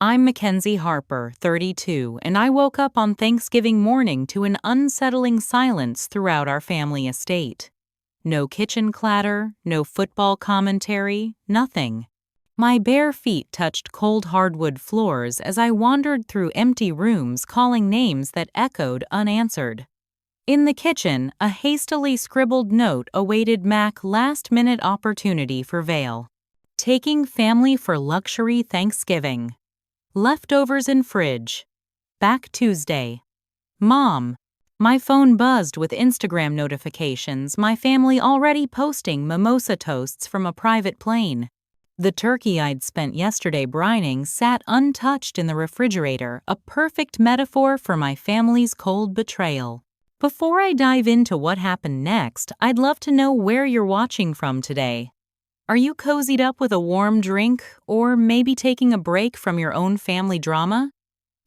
I'm Mackenzie Harper, 32, and I woke up on Thanksgiving morning to an unsettling silence throughout our family estate. No kitchen clatter, no football commentary, nothing. My bare feet touched cold hardwood floors as I wandered through empty rooms calling names that echoed unanswered. In the kitchen, a hastily scribbled note awaited Mac's last-minute opportunity for Vail. Taking family for luxury Thanksgiving. Leftovers in fridge. Back Tuesday. Mom. My phone buzzed with Instagram notifications, my family already posting mimosa toasts from a private plane. The turkey I'd spent yesterday brining sat untouched in the refrigerator, a perfect metaphor for my family's cold betrayal. Before I dive into what happened next, I'd love to know where you're watching from today. Are you cozied up with a warm drink, or maybe taking a break from your own family drama?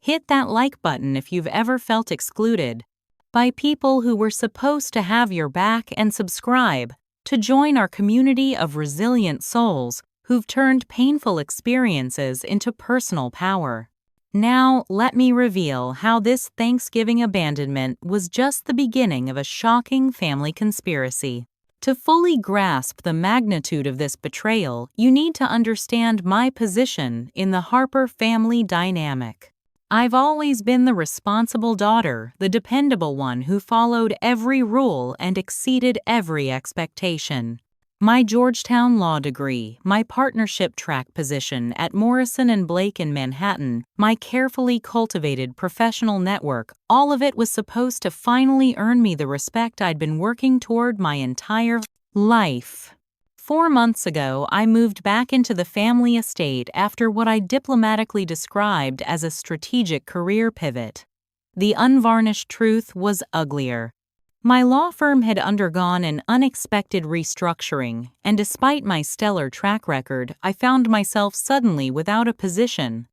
Hit that like button if you've ever felt excluded by people who were supposed to have your back, and subscribe to join our community of resilient souls who've turned painful experiences into personal power. Now, let me reveal how this Thanksgiving abandonment was just the beginning of a shocking family conspiracy. To fully grasp the magnitude of this betrayal, you need to understand my position in the Harper family dynamic. I've always been the responsible daughter, the dependable one who followed every rule and exceeded every expectation. My Georgetown law degree, my partnership track position at Morrison & Blake in Manhattan, my carefully cultivated professional network, all of it was supposed to finally earn me the respect I'd been working toward my entire life. 4 months ago, I moved back into the family estate after what I diplomatically described as a strategic career pivot. The unvarnished truth was uglier. My law firm had undergone an unexpected restructuring, and despite my stellar track record, I found myself suddenly without a position.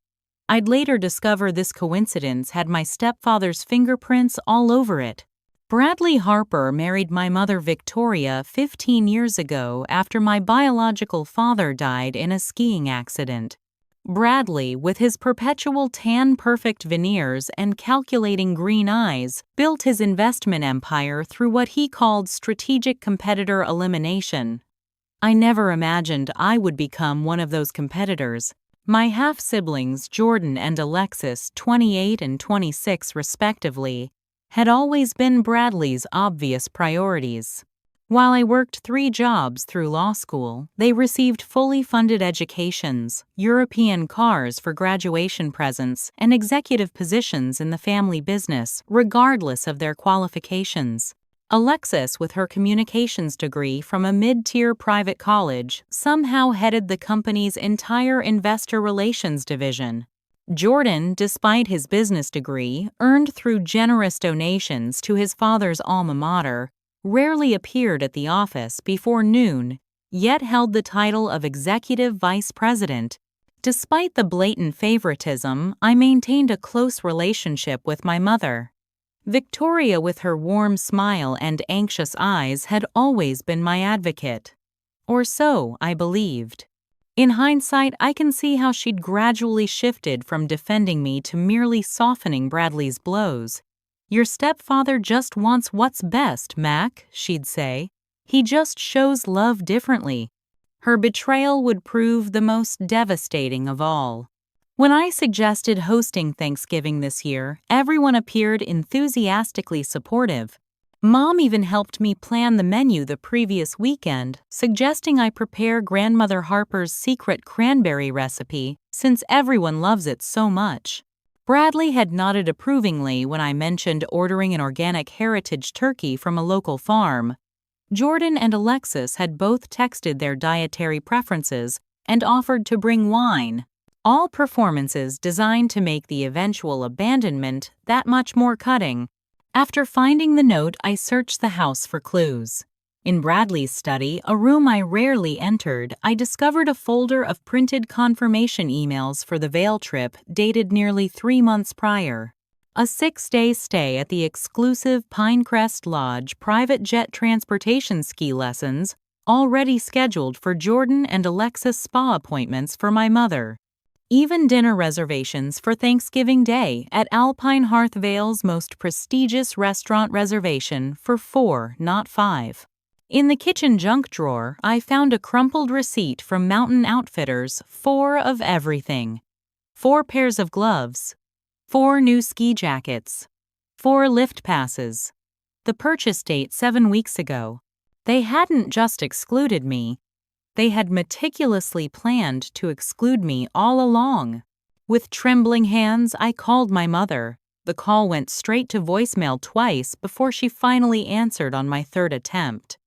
I'd later discover this coincidence had my stepfather's fingerprints all over it. Bradley Harper married my mother Victoria 15 years ago after my biological father died in a skiing accident. Bradley, with his perpetual tan-perfect veneers and calculating green eyes, built his investment empire through what he called strategic competitor elimination. I never imagined I would become one of those competitors. My half-siblings, Jordan and Alexis, 28 and 26 respectively, had always been Bradley's obvious priorities. While I worked 3 jobs through law school, they received fully funded educations, European cars for graduation presents, and executive positions in the family business, regardless of their qualifications. Alexis, with her communications degree from a mid-tier private college, somehow headed the company's entire investor relations division. Jordan, despite his business degree, earned through generous donations to his father's alma mater, rarely appeared at the office before noon, yet held the title of Executive Vice President. Despite the blatant favoritism, I maintained a close relationship with my mother. Victoria, with her warm smile and anxious eyes, had always been my advocate. Or so I believed. In hindsight, I can see how she'd gradually shifted from defending me to merely softening Bradley's blows. "Your stepfather just wants what's best, Mac," she'd say. "He just shows love differently." Her betrayal would prove the most devastating of all. When I suggested hosting Thanksgiving this year, everyone appeared enthusiastically supportive. Mom even helped me plan the menu the previous weekend, suggesting I prepare Grandmother Harper's secret cranberry recipe since everyone loves it so much. Bradley had nodded approvingly when I mentioned ordering an organic heritage turkey from a local farm. Jordan and Alexis had both texted their dietary preferences and offered to bring wine. All performances designed to make the eventual abandonment that much more cutting. After finding the note, I searched the house for clues. In Bradley's study, a room I rarely entered, I discovered a folder of printed confirmation emails for the Vail trip dated nearly 3 months prior. A 6-day stay at the exclusive Pinecrest Lodge private jet transportation ski lessons, already scheduled for Jordan and Alexis spa appointments for my mother. Even dinner reservations for Thanksgiving Day at Alpine Hearth Vail's most prestigious restaurant reservation for 4, not 5. In the kitchen junk drawer, I found a crumpled receipt from Mountain Outfitters, 4 of everything. 4 pairs of gloves, 4 new ski jackets, 4 lift passes. The purchase date 7 weeks ago. They hadn't just excluded me. They had meticulously planned to exclude me all along. With trembling hands, I called my mother. The call went straight to voicemail twice before she finally answered on my 3rd attempt.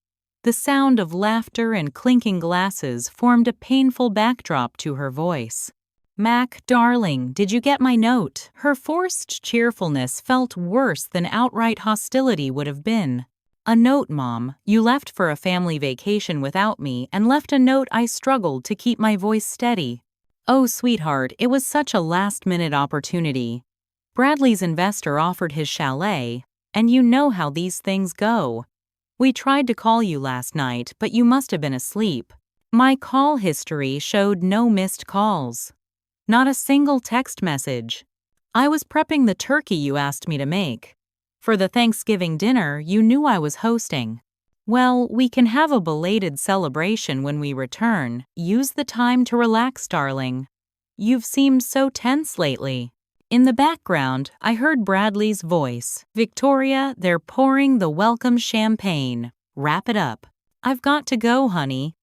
The sound of laughter and clinking glasses formed a painful backdrop to her voice. "Mac, darling, did you get my note?" Her forced cheerfulness felt worse than outright hostility would have been. "A note, Mom. You left for a family vacation without me and left a note." I struggled to keep my voice steady. "Oh, sweetheart, it was such a last-minute opportunity. Bradley's investor offered his chalet, and you know how these things go. We tried to call you last night, but you must have been asleep." My call history showed no missed calls. Not a single text message. "I was prepping the turkey you asked me to make. For the Thanksgiving dinner you knew I was hosting. Well, we can have a belated celebration when we return. Use the time to relax, darling. You've seemed so tense lately." In the background, I heard Bradley's voice. "Victoria, they're pouring the welcome champagne. Wrap it up." "I've got to go, honey.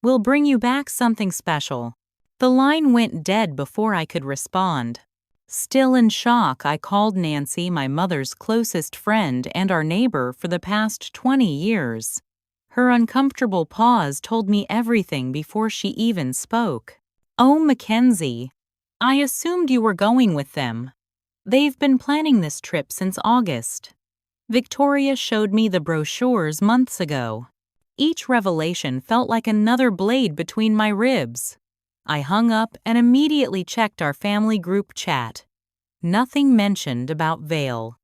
We'll bring you back something special." The line went dead before I could respond. Still in shock, I called Nancy, my mother's closest friend and our neighbor for the past 20 years. Her uncomfortable pause told me everything before she even spoke. "Oh, Mackenzie, I assumed you were going with them. They've been planning this trip since August. Victoria showed me the brochures months ago." Each revelation felt like another blade between my ribs. I hung up and immediately checked our family group chat. Nothing mentioned about Vail.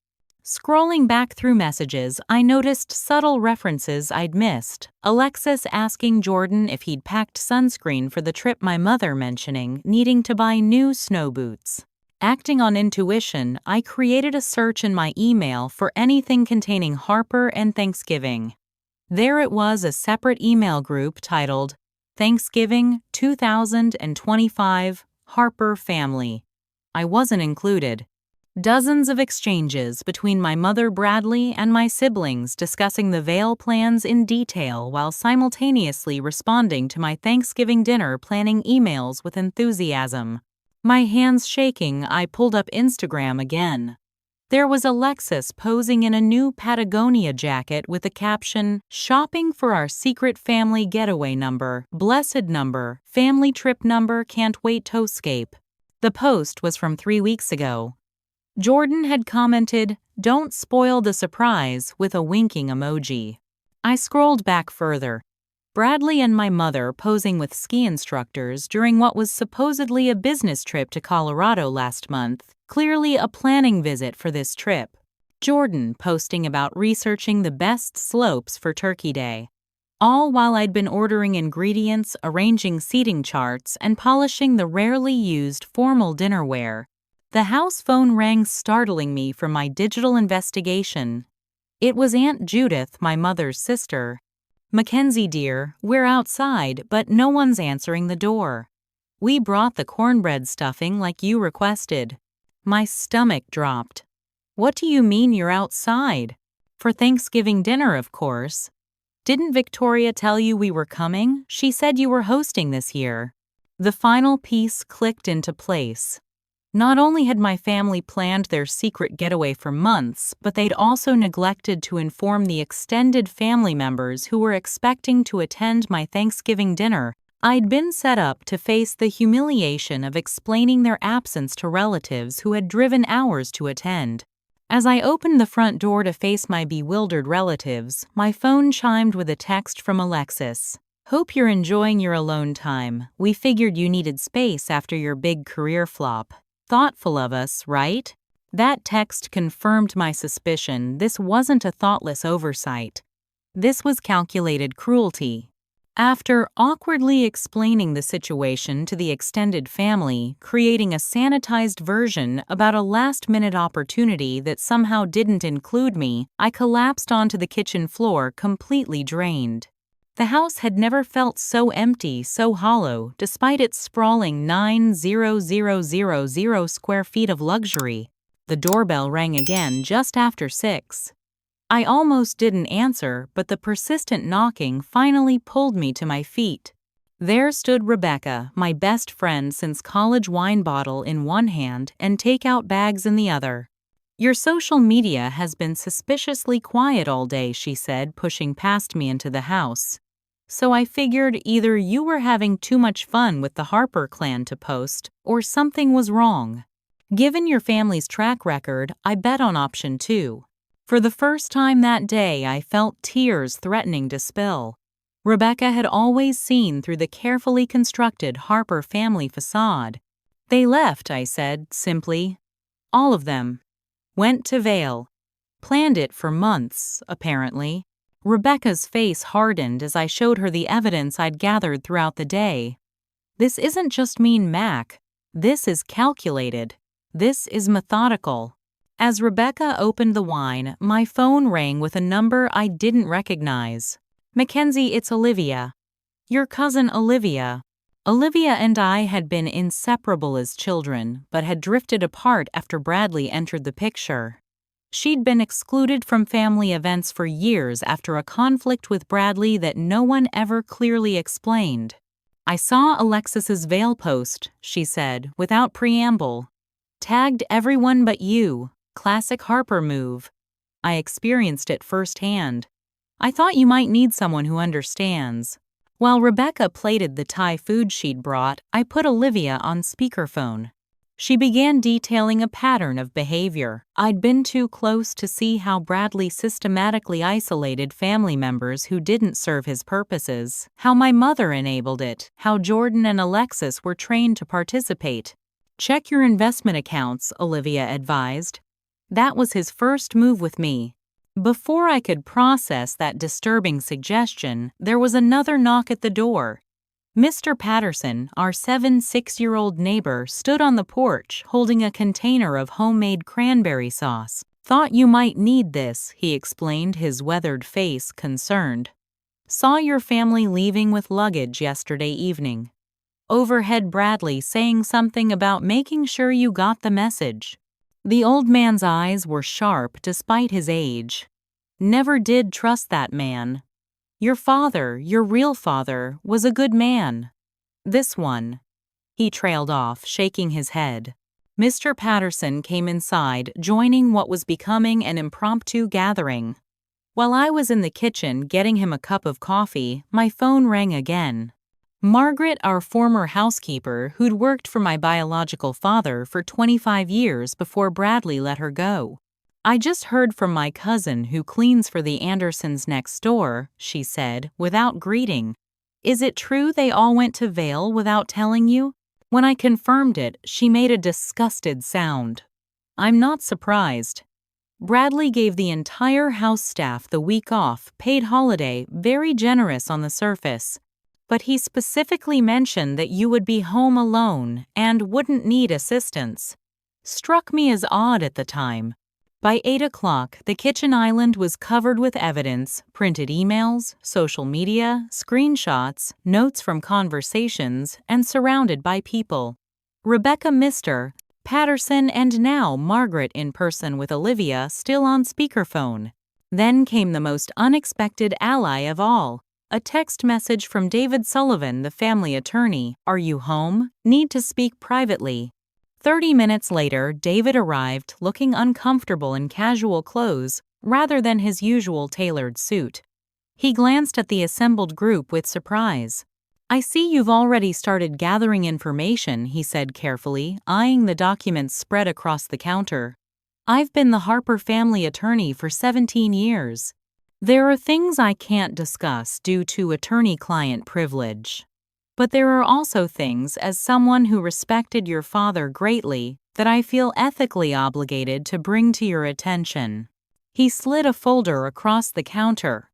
Scrolling back through messages, I noticed subtle references I'd missed. Alexis asking Jordan if he'd packed sunscreen for the trip, my mother mentioning needing to buy new snow boots. Acting on intuition, I created a search in my email for anything containing Harper and Thanksgiving. There it was, a separate email group titled Thanksgiving 2025 Harper Family. I wasn't included. Dozens of exchanges between my mother, Bradley, and my siblings discussing the Vail plans in detail while simultaneously responding to my Thanksgiving dinner planning emails with enthusiasm. My hands shaking, I pulled up Instagram again. There was Alexis posing in a new Patagonia jacket with the caption, "Shopping for our secret family getaway number, blessed number, family trip number, can't wait to escape." The post was from 3 weeks ago. Jordan had commented, "Don't spoil the surprise," with a winking emoji. I scrolled back further. Bradley and my mother posing with ski instructors during what was supposedly a business trip to Colorado last month, clearly a planning visit for this trip. Jordan posting about researching the best slopes for Turkey Day. All while I'd been ordering ingredients, arranging seating charts, and polishing the rarely used formal dinnerware. The house phone rang, startling me from my digital investigation. It was Aunt Judith, my mother's sister. "Mackenzie, dear, we're outside, but no one's answering the door. We brought the cornbread stuffing like you requested." My stomach dropped. "What do you mean you're outside?" "For Thanksgiving dinner, of course. Didn't Victoria tell you we were coming? She said you were hosting this year." The final piece clicked into place. Not only had my family planned their secret getaway for months, but they'd also neglected to inform the extended family members who were expecting to attend my Thanksgiving dinner. I'd been set up to face the humiliation of explaining their absence to relatives who had driven hours to attend. As I opened the front door to face my bewildered relatives, my phone chimed with a text from Alexis. "Hope you're enjoying your alone time. We figured you needed space after your big career flop. Thoughtful of us, right?" That text confirmed my suspicion. This wasn't a thoughtless oversight. This was calculated cruelty. After awkwardly explaining the situation to the extended family, creating a sanitized version about a last-minute opportunity that somehow didn't include me, I collapsed onto the kitchen floor completely drained. The house had never felt so empty, so hollow, despite its sprawling 9,000 square feet of luxury. The doorbell rang again just after 6. I almost didn't answer, but the persistent knocking finally pulled me to my feet. There stood Rebecca, my best friend since college, wine bottle in one hand and takeout bags in the other. "Your social media has been suspiciously quiet all day," she said, pushing past me into the house. "So I figured either you were having too much fun with the Harper clan to post, or something was wrong. Given your family's track record, I bet on option 2. For the first time that day, I felt tears threatening to spill. Rebecca had always seen through the carefully constructed Harper family facade. "They left," I said, simply. "All of them. Went to Vail. Planned it for months, apparently." Rebecca's face hardened as I showed her the evidence I'd gathered throughout the day. "This isn't just mean Mac. This is calculated. This is methodical." As Rebecca opened the wine, my phone rang with a number I didn't recognize. "Mackenzie, it's Olivia. Your cousin Olivia." Olivia and I had been inseparable as children, but had drifted apart after Bradley entered the picture. She'd been excluded from family events for years after a conflict with Bradley that no one ever clearly explained. "I saw Alexis's Vail post," she said, without preamble. "Tagged everyone but you. Classic Harper move. I experienced it firsthand. I thought you might need someone who understands." While Rebecca plated the Thai food she'd brought, I put Olivia on speakerphone. She began detailing a pattern of behavior. I'd been too close to see how Bradley systematically isolated family members who didn't serve his purposes, how my mother enabled it, how Jordan and Alexis were trained to participate. "Check your investment accounts," Olivia advised. That was his first move with me. Before I could process that disturbing suggestion, there was another knock at the door. Mr. Patterson, our 6-year-old neighbor, stood on the porch holding a container of homemade cranberry sauce. "Thought you might need this," he explained, his weathered face concerned. "Saw your family leaving with luggage yesterday evening." Overhead Bradley saying something about making sure you got the message. The old man's eyes were sharp despite his age. "Never did trust that man. Your father, your real father, was a good man. This one." He trailed off, shaking his head. Mr. Patterson came inside, joining what was becoming an impromptu gathering. While I was in the kitchen getting him a cup of coffee, my phone rang again. Margaret, our former housekeeper, who'd worked for my biological father for 25 years before Bradley let her go. "I just heard from my cousin who cleans for the Andersons next door," she said, without greeting. "Is it true they all went to Vail without telling you?" When I confirmed it, she made a disgusted sound. "I'm not surprised. Bradley gave the entire house staff the week off, paid holiday, very generous on the surface. But he specifically mentioned that you would be home alone and wouldn't need assistance. Struck me as odd at the time. By 8 o'clock, the kitchen island was covered with evidence, printed emails, social media, screenshots, notes from conversations, and surrounded by people. Rebecca, Mr. Patterson, and now Margaret in person with Olivia still on speakerphone. Then came the most unexpected ally of all. A text message from David Sullivan, the family attorney. "Are you home? Need to speak privately." 30 minutes later, David arrived looking uncomfortable in casual clothes rather than his usual tailored suit. He glanced at the assembled group with surprise. "I see you've already started gathering information," he said carefully, eyeing the documents spread across the counter. "I've been the Harper family attorney for 17 years. There are things I can't discuss due to attorney-client privilege. But there are also things, as someone who respected your father greatly, that I feel ethically obligated to bring to your attention." He slid a folder across the counter.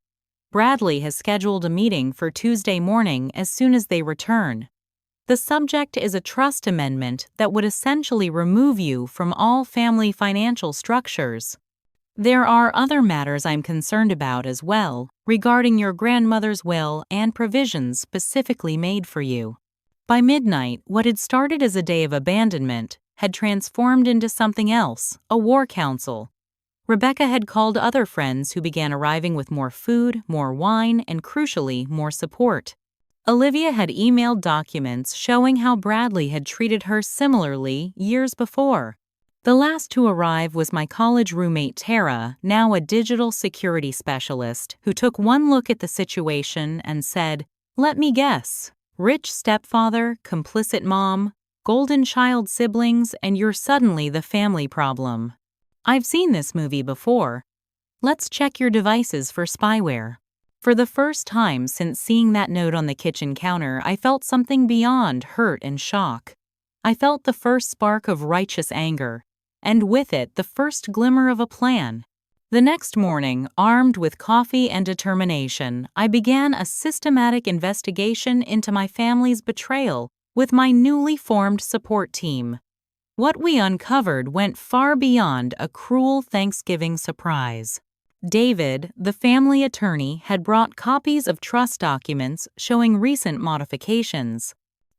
Bradley has scheduled a meeting for Tuesday morning as soon as they return. The subject is a trust amendment that would essentially remove you from all family financial structures. There are other matters I'm concerned about as well, regarding your grandmother's will and provisions specifically made for you. By midnight, what had started as a day of abandonment had transformed into something else, a war council. Rebecca had called other friends who began arriving with more food, more wine, and crucially, more support. Olivia had emailed documents showing how Bradley had treated her similarly years before. The last to arrive was my college roommate Tara, now a digital security specialist, who took one look at the situation and said, "Let me guess. Rich stepfather, complicit mom, golden child siblings, and you're suddenly the family problem. I've seen this movie before. Let's check your devices for spyware." For the first time since seeing that note on the kitchen counter, I felt something beyond hurt and shock. I felt the first spark of righteous anger, and with it the first glimmer of a plan. The next morning, armed with coffee and determination, I began a systematic investigation into my family's betrayal with my newly formed support team. What we uncovered went far beyond a cruel Thanksgiving surprise. David, the family attorney, had brought copies of trust documents showing recent modifications.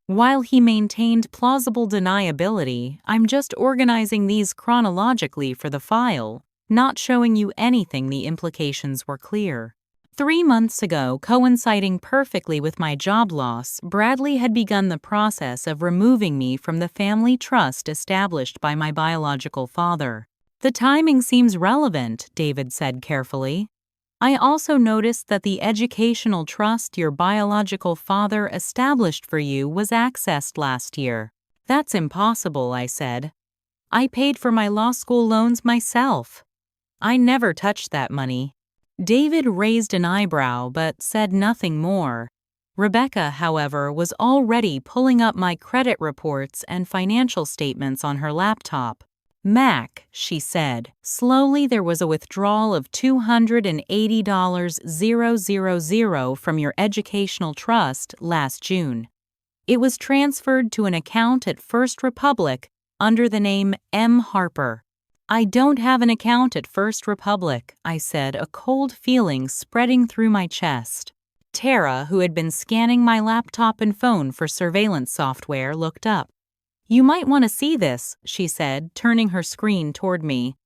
While he maintained plausible deniability, I'm just organizing these chronologically for the file, not showing you anything the implications were clear. 3 months ago, coinciding perfectly with my job loss, Bradley had begun the process of removing me from the family trust established by my biological father. "The timing seems relevant," David said carefully. "I also noticed that the educational trust your biological father established for you was accessed last year." "That's impossible," I said. "I paid for my law school loans myself. I never touched that money." David raised an eyebrow but said nothing more. Rebecca, however, was already pulling up my credit reports and financial statements on her laptop. "Mac," she said, "slowly there was a withdrawal of $280,000 from your educational trust last June. It was transferred to an account at First Republic under the name M. Harper." "I don't have an account at First Republic," I said, a cold feeling spreading through my chest. Tara, who had been scanning my laptop and phone for surveillance software, looked up. "You might want to see this," she said, turning her screen toward me.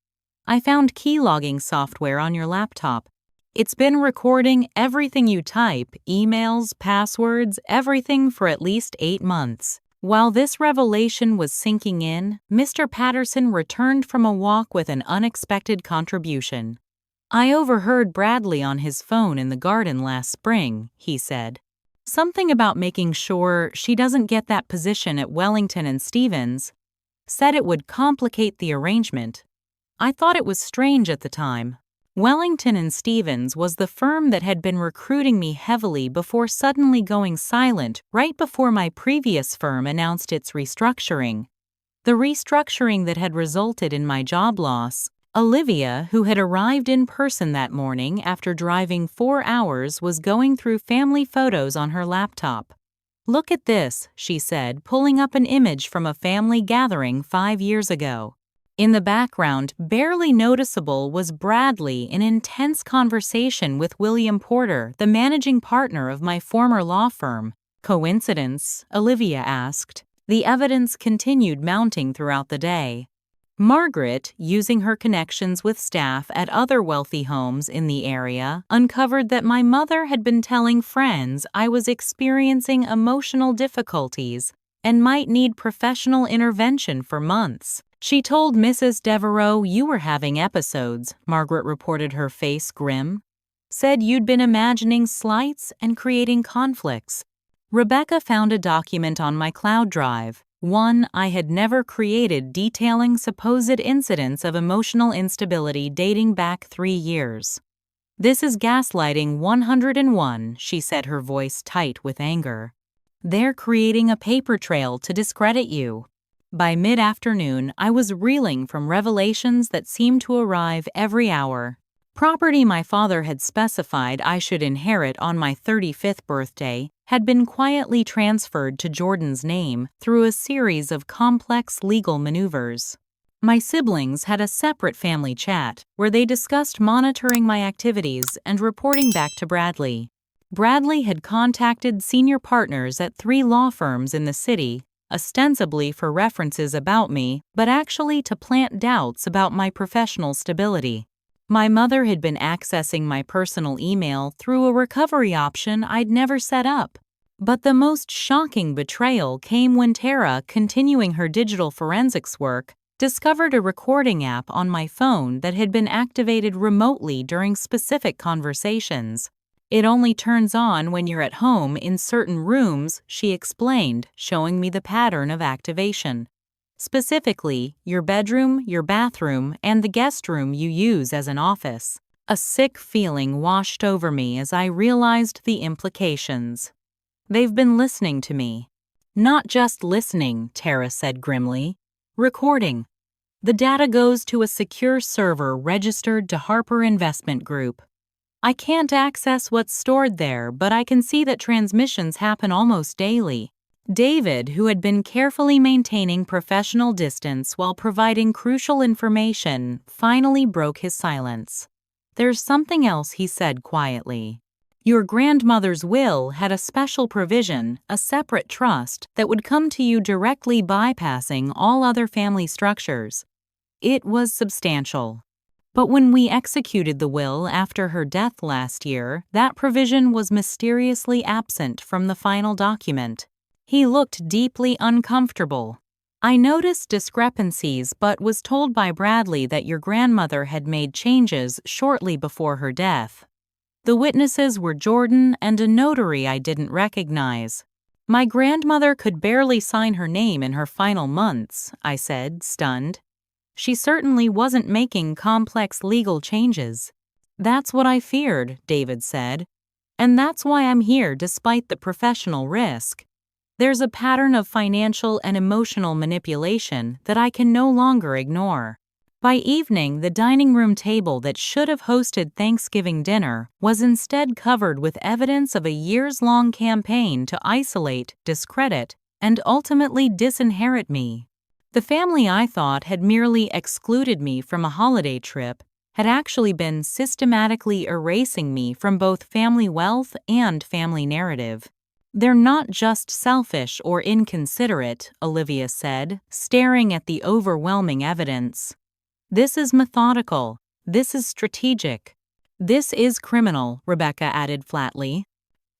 "I found keylogging software on your laptop. It's been recording everything you type, emails, passwords, everything for at least 8 months. While this revelation was sinking in, Mr. Patterson returned from a walk with an unexpected contribution. "I overheard Bradley on his phone in the garden last spring," he said. "Something about making sure she doesn't get that position at Wellington and Stevens. Said it would complicate the arrangement. I thought it was strange at the time. Wellington and Stevens was the firm that had been recruiting me heavily before suddenly going silent right before my previous firm announced its restructuring. The restructuring that had resulted in my job loss. Olivia, who had arrived in person that morning after driving 4 hours, was going through family photos on her laptop. "Look at this," she said, pulling up an image from a family gathering 5 years ago. In the background, barely noticeable, was Bradley in intense conversation with William Porter, the managing partner of my former law firm. "Coincidence?" Olivia asked. The evidence continued mounting throughout the day. Margaret, using her connections with staff at other wealthy homes in the area, uncovered that my mother had been telling friends I was experiencing emotional difficulties and might need professional intervention for months. "She told Mrs. Devereaux you were having episodes," Margaret reported, her face grim. "Said you'd been imagining slights and creating conflicts." Rebecca found a document on my cloud drive, one I had never created, detailing supposed incidents of emotional instability dating back 3 years. "This is gaslighting 101, she said, her voice tight with anger. "They're creating a paper trail to discredit you." By mid-afternoon, I was reeling from revelations that seemed to arrive every hour. Property my father had specified I should inherit on my 35th birthday had been quietly transferred to Jordan's name through a series of complex legal maneuvers. My siblings had a separate family chat where they discussed monitoring my activities and reporting back to Bradley. Bradley had contacted senior partners at 3 law firms in the city, ostensibly for references about me, but actually to plant doubts about my professional stability. My mother had been accessing my personal email through a recovery option I'd never set up. But the most shocking betrayal came when Tara, continuing her digital forensics work, discovered a recording app on my phone that had been activated remotely during specific conversations. It only turns on when you're at home in certain rooms, she explained, showing me the pattern of activation. Specifically, your bedroom, your bathroom, and the guest room you use as an office. A sick feeling washed over me as I realized the implications. They've been listening to me. Not just listening, Tara said grimly. Recording. The data goes to a secure server registered to Harper Investment Group. I can't access what's stored there, but I can see that transmissions happen almost daily. David, who had been carefully maintaining professional distance while providing crucial information, finally broke his silence. There's something else, he said quietly. Your grandmother's will had a special provision, a separate trust, that would come to you directly bypassing all other family structures. It was substantial. But when we executed the will after her death last year, that provision was mysteriously absent from the final document. He looked deeply uncomfortable. I noticed discrepancies but was told by Bradley that your grandmother had made changes shortly before her death. The witnesses were Jordan and a notary I didn't recognize. My grandmother could barely sign her name in her final months, I said, stunned. She certainly wasn't making complex legal changes. That's what I feared, David said. And that's why I'm here despite the professional risk. There's a pattern of financial and emotional manipulation that I can no longer ignore. By evening, the dining room table that should have hosted Thanksgiving dinner was instead covered with evidence of a years-long campaign to isolate, discredit, and ultimately disinherit me. The family I thought had merely excluded me from a holiday trip had actually been systematically erasing me from both family wealth and family narrative. They're not just selfish or inconsiderate, Olivia said, staring at the overwhelming evidence. This is methodical. This is strategic. This is criminal, Rebecca added flatly.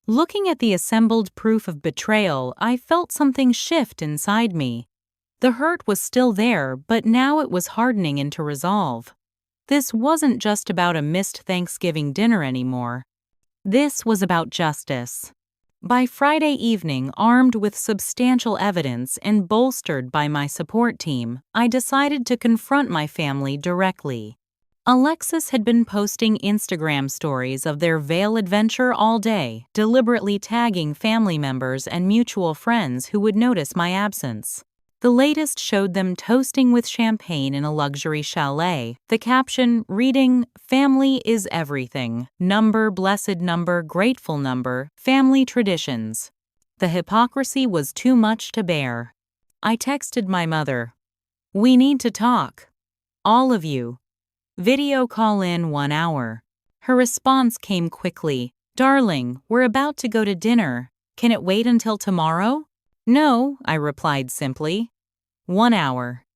Looking at the assembled proof of betrayal, I felt something shift inside me. The hurt was still there, but now it was hardening into resolve. This wasn't just about a missed Thanksgiving dinner anymore. This was about justice. By Friday evening, armed with substantial evidence and bolstered by my support team, I decided to confront my family directly. Alexis had been posting Instagram stories of their Vail adventure all day, deliberately tagging family members and mutual friends who would notice my absence. The latest showed them toasting with champagne in a luxury chalet, the caption reading, "Family is everything. Number, blessed number, grateful number, family traditions." The hypocrisy was too much to bear. I texted my mother. "We need to talk. All of you. Video call in 1 hour." Her response came quickly. "Darling, we're about to go to dinner. Can it wait until tomorrow?" "No," I replied simply. 1 hour.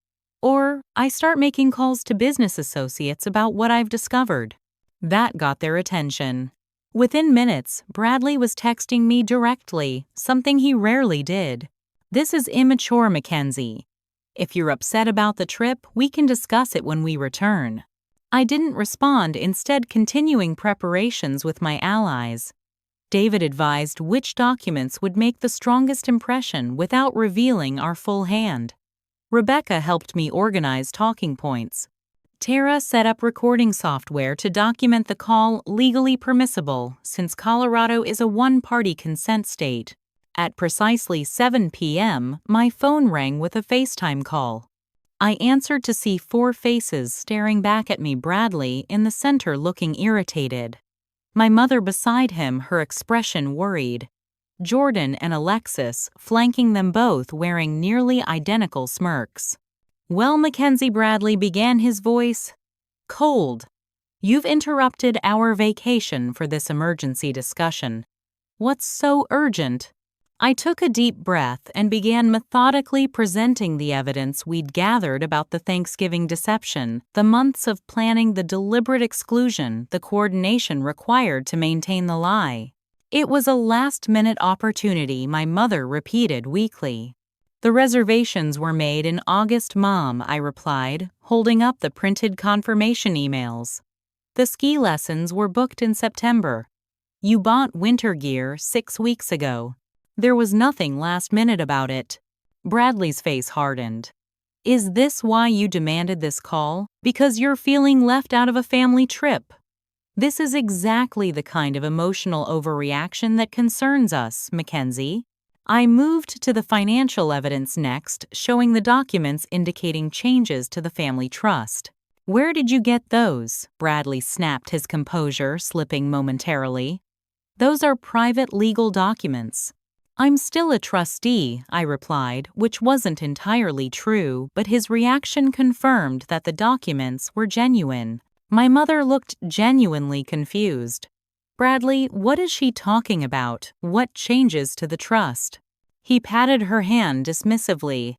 Or I start making calls to business associates about what I've discovered. That got their attention. Within minutes, Bradley was texting me directly, something he rarely did. "This is immature, Mackenzie. If you're upset about the trip, we can discuss it when we return." I didn't respond, instead continuing preparations with my allies. David advised which documents would make the strongest impression without revealing our full hand. Rebecca helped me organize talking points. Tara set up recording software to document the call legally permissible, since Colorado is a one-party consent state. At precisely 7 p.m., my phone rang with a FaceTime call. I answered to see 4 faces staring back at me, Bradley in the center looking irritated. My mother beside him, her expression worried. Jordan and Alexis flanking them, both wearing nearly identical smirks. "Well, Mackenzie," Bradley began, his voice cold. "You've interrupted our vacation for this emergency discussion. What's so urgent?" I took a deep breath and began methodically presenting the evidence we'd gathered about the Thanksgiving deception, the months of planning, the deliberate exclusion, the coordination required to maintain the lie. "It was a last-minute opportunity," my mother repeated weakly. "The reservations were made in August, Mom," I replied, holding up the printed confirmation emails. "The ski lessons were booked in September. You bought winter gear 6 weeks ago. There was nothing last minute about it." Bradley's face hardened. "Is this why you demanded this call? Because you're feeling left out of a family trip?" "This is exactly the kind of emotional overreaction that concerns us, Mackenzie." I moved to the financial evidence next, showing the documents indicating changes to the family trust. "Where did you get those?" Bradley snapped, his composure slipping momentarily. "Those are private legal documents." "I'm still a trustee," I replied, which wasn't entirely true, but his reaction confirmed that the documents were genuine. My mother looked genuinely confused. "Bradley, what is she talking about? What changes to the trust?" He patted her hand dismissively.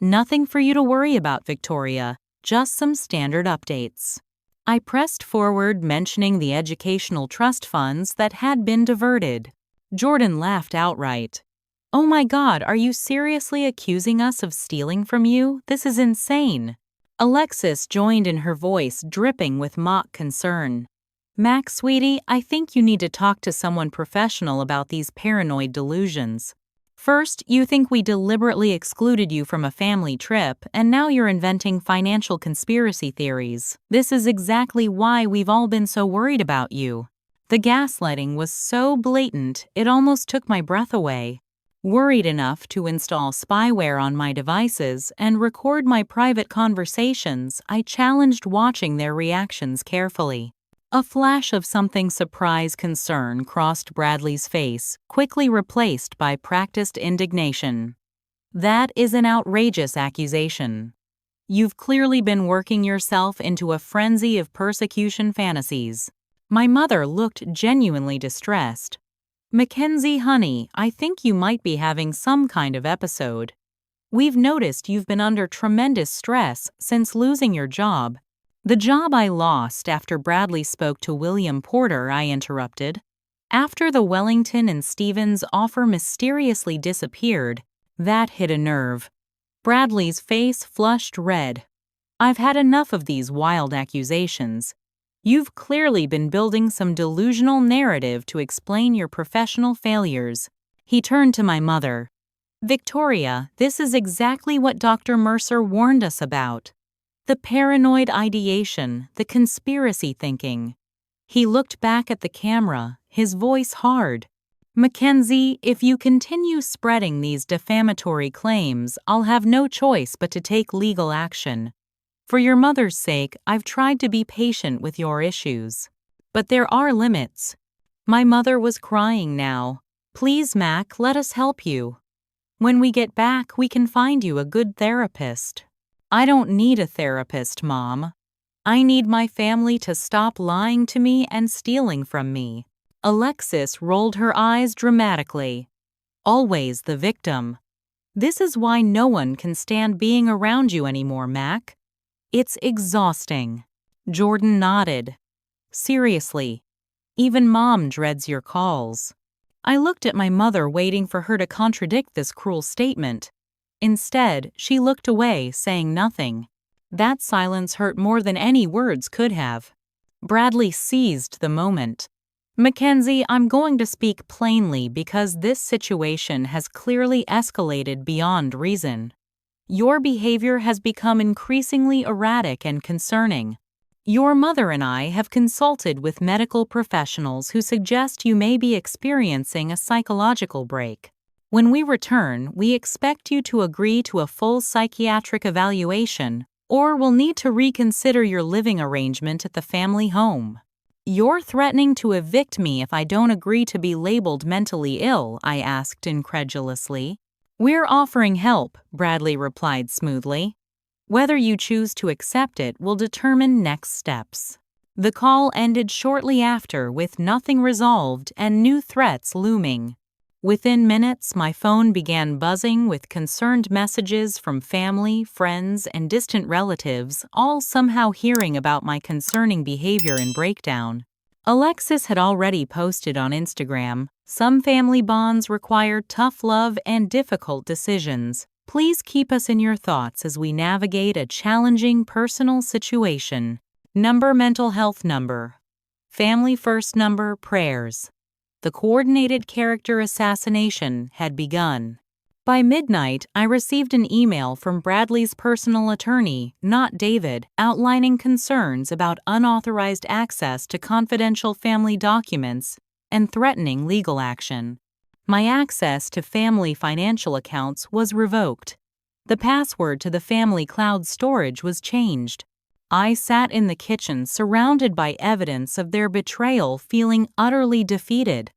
"Nothing for you to worry about, Victoria, just some standard updates." I pressed forward, mentioning the educational trust funds that had been diverted. Jordan laughed outright. "Oh my God, are you seriously accusing us of stealing from you? This is insane." Alexis joined in, her voice dripping with mock concern. "Mac, sweetie, I think you need to talk to someone professional about these paranoid delusions. First, you think we deliberately excluded you from a family trip, and now you're inventing financial conspiracy theories. This is exactly why we've all been so worried about you." The gaslighting was so blatant, it almost took my breath away. Worried enough to install spyware on my devices and record my private conversations, I challenged watching their reactions carefully. A flash of something surprise concern crossed Bradley's face, quickly replaced by practiced indignation. "That is an outrageous accusation. You've clearly been working yourself into a frenzy of persecution fantasies." My mother looked genuinely distressed. "Mackenzie, honey, I think you might be having some kind of episode. We've noticed you've been under tremendous stress since losing your job." "The job I lost after Bradley spoke to William Porter," I interrupted. "After the Wellington and Stevens offer mysteriously disappeared, that hit a nerve." Bradley's face flushed red. "I've had enough of these wild accusations. You've clearly been building some delusional narrative to explain your professional failures." He turned to my mother. "Victoria, this is exactly what Dr. Mercer warned us about. The paranoid ideation, the conspiracy thinking." He looked back at the camera, his voice hard. "Mackenzie, if you continue spreading these defamatory claims, I'll have no choice but to take legal action. For your mother's sake, I've tried to be patient with your issues. But there are limits." My mother was crying now. "Please, Mac, let us help you. When we get back, we can find you a good therapist." "I don't need a therapist, Mom. I need my family to stop lying to me and stealing from me." Alexis rolled her eyes dramatically. "Always the victim. This is why no one can stand being around you anymore, Mac. It's exhausting." Jordan nodded. "Seriously, even Mom dreads your calls." I looked at my mother, waiting for her to contradict this cruel statement. Instead, she looked away, saying nothing. That silence hurt more than any words could have. Bradley seized the moment. "Mackenzie, I'm going to speak plainly because this situation has clearly escalated beyond reason. Your behavior has become increasingly erratic and concerning. Your mother and I have consulted with medical professionals who suggest you may be experiencing a psychological break. When we return, we expect you to agree to a full psychiatric evaluation, or will need to reconsider your living arrangement at the family home. You're threatening to evict me if I don't agree to be labeled mentally ill, I asked incredulously. We're offering help, Bradley replied smoothly. Whether you choose to accept it will determine next steps. The call ended shortly after with nothing resolved and new threats looming. Within minutes, my phone began buzzing with concerned messages from family, friends, and distant relatives, all somehow hearing about my concerning behavior and breakdown. Alexis had already posted on Instagram, "Some family bonds require tough love and difficult decisions. Please keep us in your thoughts as we navigate a challenging personal situation." Mental health number. Family first number, prayers. The coordinated character assassination had begun. By midnight, I received an email from Bradley's personal attorney, not David, outlining concerns about unauthorized access to confidential family documents and threatening legal action. My access to family financial accounts was revoked. The password to the family cloud storage was changed. I sat in the kitchen surrounded by evidence of their betrayal, feeling utterly defeated.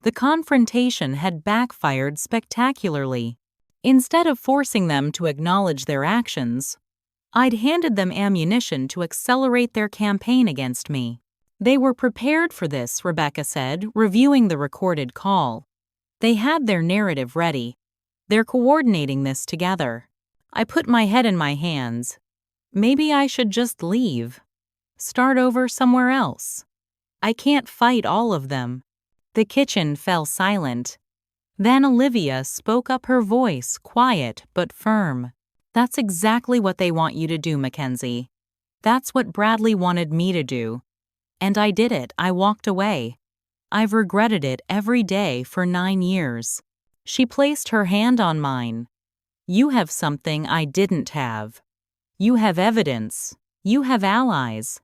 The confrontation had backfired spectacularly. Instead of forcing them to acknowledge their actions, I'd handed them ammunition to accelerate their campaign against me. They were prepared for this, Rebecca said, reviewing the recorded call. They had their narrative ready. They're coordinating this together. I put my head in my hands. Maybe I should just leave. Start over somewhere else. I can't fight all of them. The kitchen fell silent. Then Olivia spoke up, her voice quiet but firm. That's exactly what they want you to do, Mackenzie. That's what Bradley wanted me to do. And I did it. I walked away. I've regretted it every day for 9 years. She placed her hand on mine. You have something I didn't have. You have evidence. You have allies.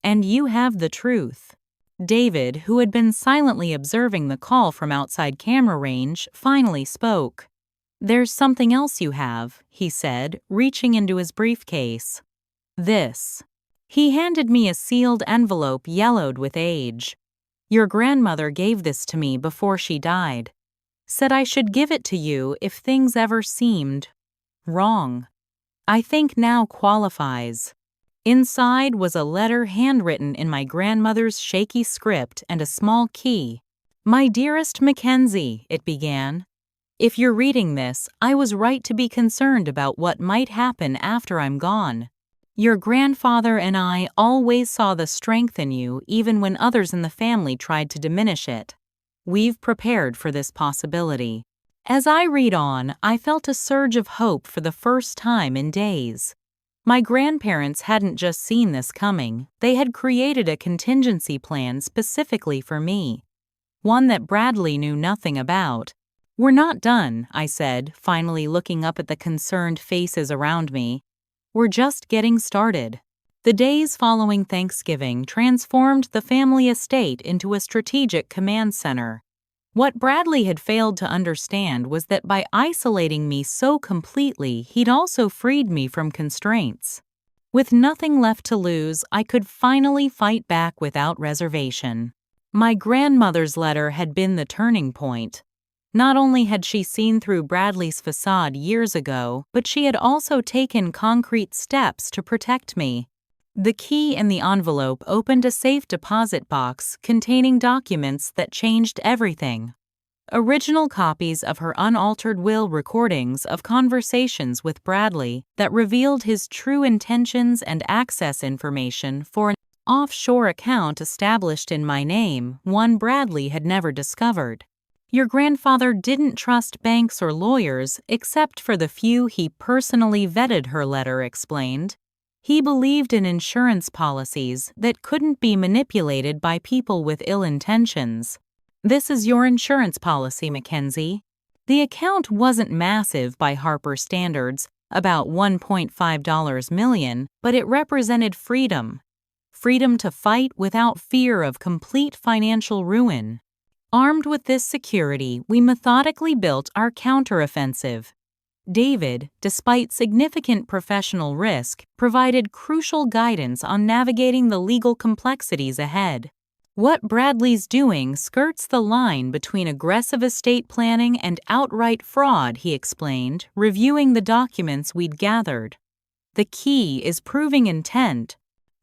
And you have the truth. David, who had been silently observing the call from outside camera range, finally spoke. There's something else you have, he said, reaching into his briefcase. This. He handed me a sealed envelope yellowed with age. Your grandmother gave this to me before she died. Said I should give it to you if things ever seemed wrong. I think now qualifies. Inside was a letter handwritten in my grandmother's shaky script and a small key. My dearest Mackenzie, it began. If you're reading this, I was right to be concerned about what might happen after I'm gone. Your grandfather and I always saw the strength in you even when others in the family tried to diminish it. We've prepared for this possibility. As I read on, I felt a surge of hope for the first time in days. My grandparents hadn't just seen this coming, they had created a contingency plan specifically for me. One that Bradley knew nothing about. We're not done, I said, finally looking up at the concerned faces around me. We're just getting started. The days following Thanksgiving transformed the family estate into a strategic command center. What Bradley had failed to understand was that by isolating me so completely, he'd also freed me from constraints. With nothing left to lose, I could finally fight back without reservation. My grandmother's letter had been the turning point. Not only had she seen through Bradley's facade years ago, but she had also taken concrete steps to protect me. The key in the envelope opened a safe deposit box containing documents that changed everything. Original copies of her unaltered will recordings of conversations with Bradley that revealed his true intentions and access information for an offshore account established in my name, one Bradley had never discovered. Your grandfather didn't trust banks or lawyers except for the few he personally vetted, her letter explained. He believed in insurance policies that couldn't be manipulated by people with ill intentions. This is your insurance policy, Mackenzie. The account wasn't massive by Harper standards, about $1.5 million, but it represented freedom. Freedom to fight without fear of complete financial ruin. Armed with this security, we methodically built our counteroffensive. David, despite significant professional risk, provided crucial guidance on navigating the legal complexities ahead. What Bradley's doing skirts the line between aggressive estate planning and outright fraud, he explained, reviewing the documents we'd gathered. The key is proving intent.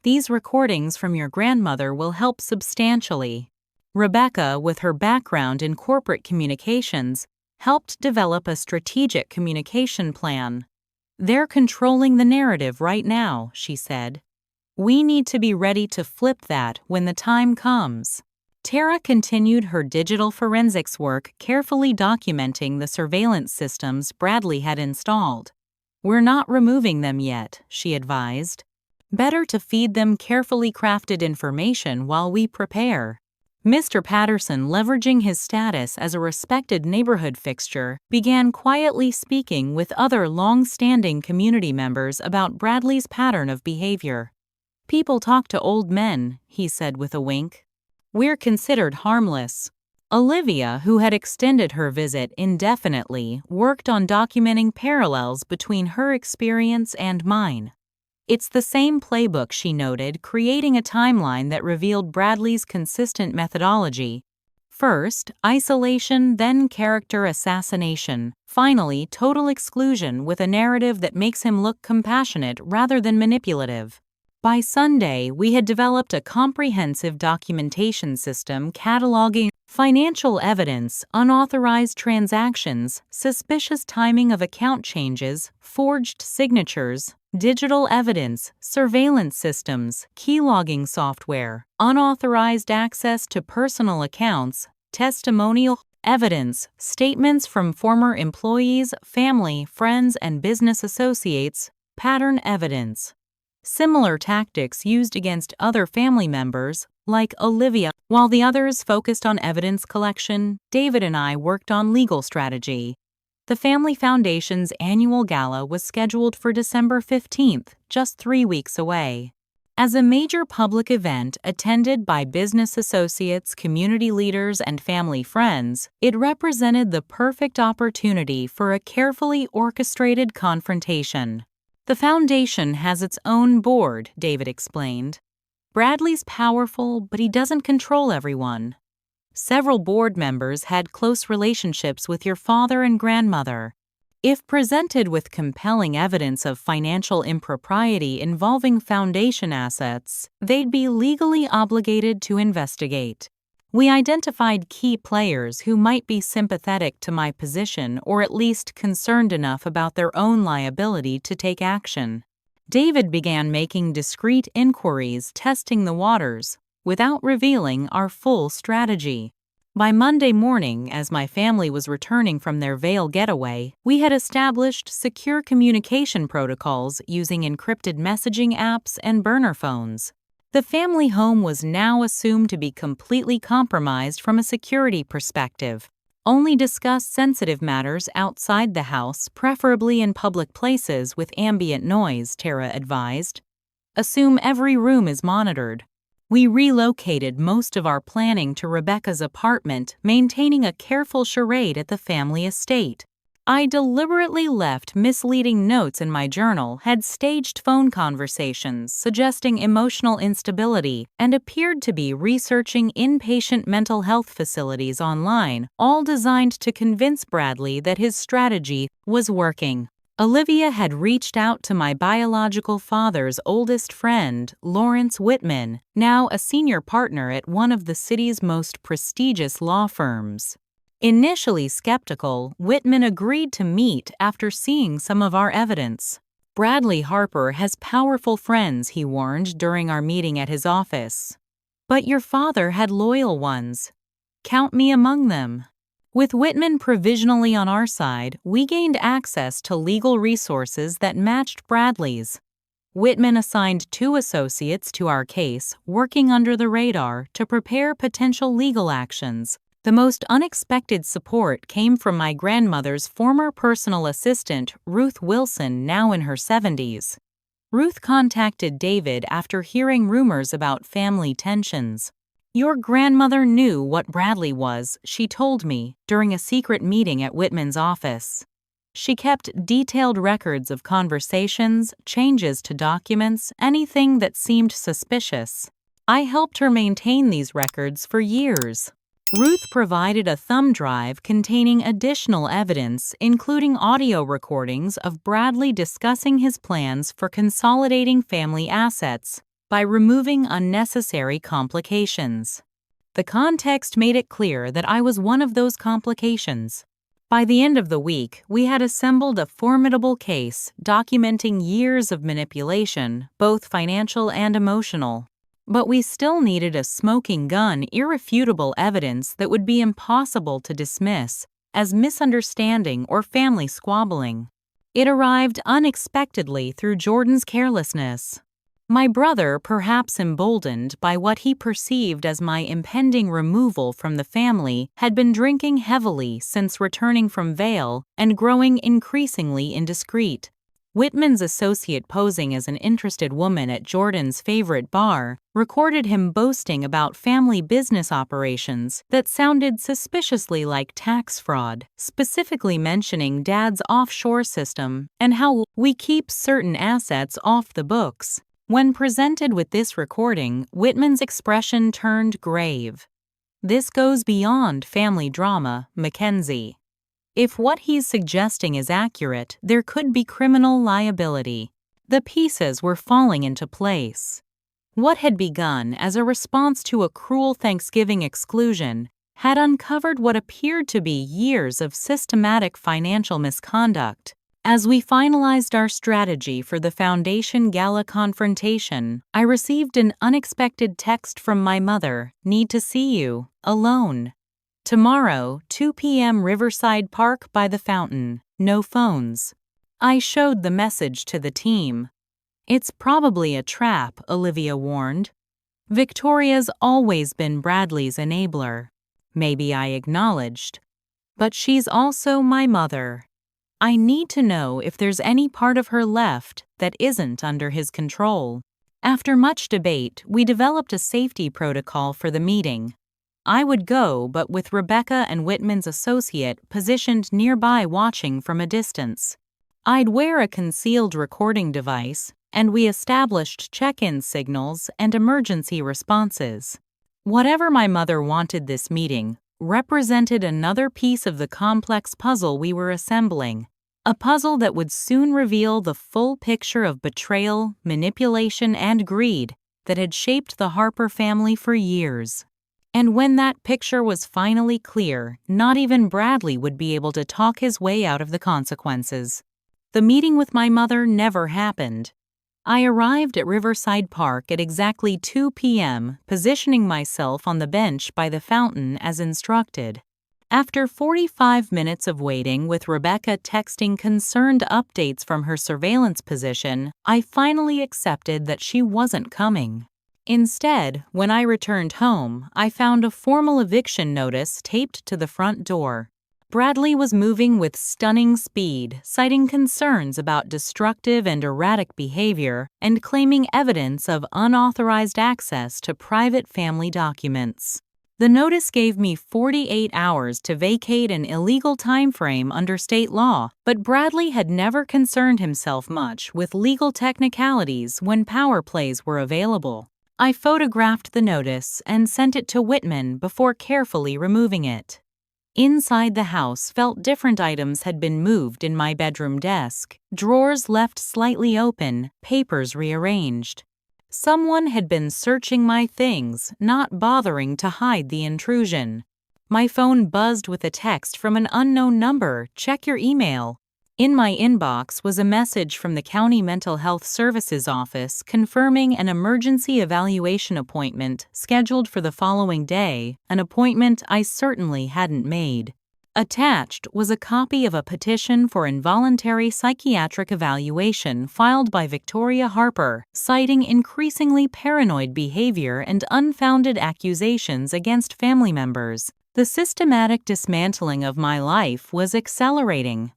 These recordings from your grandmother will help substantially. Rebecca, with her background in corporate communications, helped develop a strategic communication plan. They're controlling the narrative right now, she said. We need to be ready to flip that when the time comes. Tara continued her digital forensics work, carefully documenting the surveillance systems Bradley had installed. We're not removing them yet, she advised. Better to feed them carefully crafted information while we prepare. Mr. Patterson, leveraging his status as a respected neighborhood fixture, began quietly speaking with other long-standing community members about Bradley's pattern of behavior. People talk to old men, he said with a wink. We're considered harmless. Olivia, who had extended her visit indefinitely, worked on documenting parallels between her experience and mine. It's the same playbook, she noted, creating a timeline that revealed Bradley's consistent methodology. First, isolation, then character assassination, finally, total exclusion with a narrative that makes him look compassionate rather than manipulative. By Sunday, we had developed a comprehensive documentation system cataloging financial evidence, unauthorized transactions, suspicious timing of account changes, forged signatures, digital evidence, surveillance systems, keylogging software, unauthorized access to personal accounts, testimonial evidence, statements from former employees, family, friends, and business associates, pattern evidence. Similar tactics used against other family members, like Olivia. While the others focused on evidence collection, David and I worked on legal strategy. The Family Foundation's annual gala was scheduled for December 15th, just 3 weeks away. As a major public event attended by business associates, community leaders, and family friends, it represented the perfect opportunity for a carefully orchestrated confrontation. The foundation has its own board, David explained. Bradley's powerful, but he doesn't control everyone. Several board members had close relationships with your father and grandmother. If presented with compelling evidence of financial impropriety involving foundation assets, they'd be legally obligated to investigate. We identified key players who might be sympathetic to my position or at least concerned enough about their own liability to take action. David began making discreet inquiries, testing the waters, without revealing our full strategy. By Monday morning, as my family was returning from their Vail getaway, we had established secure communication protocols using encrypted messaging apps and burner phones. The family home was now assumed to be completely compromised from a security perspective. Only discuss sensitive matters outside the house, preferably in public places with ambient noise, Tara advised. Assume every room is monitored. We relocated most of our planning to Rebecca's apartment, maintaining a careful charade at the family estate. I deliberately left misleading notes in my journal, had staged phone conversations suggesting emotional instability, and appeared to be researching inpatient mental health facilities online, all designed to convince Bradley that his strategy was working. Olivia had reached out to my biological father's oldest friend, Lawrence Whitman, now a senior partner at one of the city's most prestigious law firms. Initially skeptical, Whitman agreed to meet after seeing some of our evidence. Bradley Harper has powerful friends, he warned during our meeting at his office. But your father had loyal ones. Count me among them. With Whitman provisionally on our side, we gained access to legal resources that matched Bradley's. Whitman assigned 2 associates to our case, working under the radar to prepare potential legal actions. The most unexpected support came from my grandmother's former personal assistant, Ruth Wilson, now in her 70s. Ruth contacted David after hearing rumors about family tensions. Your grandmother knew what Bradley was, she told me, during a secret meeting at Whitman's office. She kept detailed records of conversations, changes to documents, anything that seemed suspicious. I helped her maintain these records for years. Ruth provided a thumb drive containing additional evidence, including audio recordings of Bradley discussing his plans for consolidating family assets by removing unnecessary complications. The context made it clear that I was one of those complications. By the end of the week, we had assembled a formidable case documenting years of manipulation, both financial and emotional. But we still needed a smoking gun, irrefutable evidence that would be impossible to dismiss as misunderstanding or family squabbling. It arrived unexpectedly through Jordan's carelessness. My brother, perhaps emboldened by what he perceived as my impending removal from the family, had been drinking heavily since returning from Vail and growing increasingly indiscreet. Whitman's associate, posing as an interested woman at Jordan's favorite bar, recorded him boasting about family business operations that sounded suspiciously like tax fraud, specifically mentioning Dad's offshore system and how we keep certain assets off the books. When presented with this recording, Whitman's expression turned grave. "This goes beyond family drama, Mackenzie. If what he's suggesting is accurate, there could be criminal liability." The pieces were falling into place. What had begun as a response to a cruel Thanksgiving exclusion had uncovered what appeared to be years of systematic financial misconduct. As we finalized our strategy for the Foundation Gala confrontation, I received an unexpected text from my mother, "Need to see you, alone. Tomorrow, 2 p.m. Riverside Park by the fountain, no phones." I showed the message to the team. "It's probably a trap," Olivia warned. Victoria's always been Bradley's enabler. Maybe I acknowledged. But she's also my mother. I need to know if there's any part of her left that isn't under his control. After much debate, we developed a safety protocol for the meeting. I would go, but with Rebecca and Whitman's associate positioned nearby watching from a distance. I'd wear a concealed recording device, and we established check-in signals and emergency responses. Whatever my mother wanted, this meeting represented another piece of the complex puzzle we were assembling. A puzzle that would soon reveal the full picture of betrayal, manipulation, and greed that had shaped the Harper family for years. And when that picture was finally clear, not even Bradley would be able to talk his way out of the consequences. The meeting with my mother never happened. I arrived at Riverside Park at exactly 2 p.m., positioning myself on the bench by the fountain as instructed. After 45 minutes of waiting, with Rebecca texting concerned updates from her surveillance position, I finally accepted that she wasn't coming. Instead, when I returned home, I found a formal eviction notice taped to the front door. Bradley was moving with stunning speed, citing concerns about destructive and erratic behavior and claiming evidence of unauthorized access to private family documents. The notice gave me 48 hours to vacate an illegal timeframe under state law, but Bradley had never concerned himself much with legal technicalities when power plays were available. I photographed the notice and sent it to Whitman before carefully removing it. Inside the house, felt different items had been moved in my bedroom desk, drawers left slightly open, papers rearranged. Someone had been searching my things, not bothering to hide the intrusion. My phone buzzed with a text from an unknown number. "Check your email." In my inbox was a message from the County Mental Health Services office confirming an emergency evaluation appointment scheduled for the following day, an appointment I certainly hadn't made. Attached was a copy of a petition for involuntary psychiatric evaluation filed by Victoria Harper, citing increasingly paranoid behavior and unfounded accusations against family members. The systematic dismantling of my life was accelerating.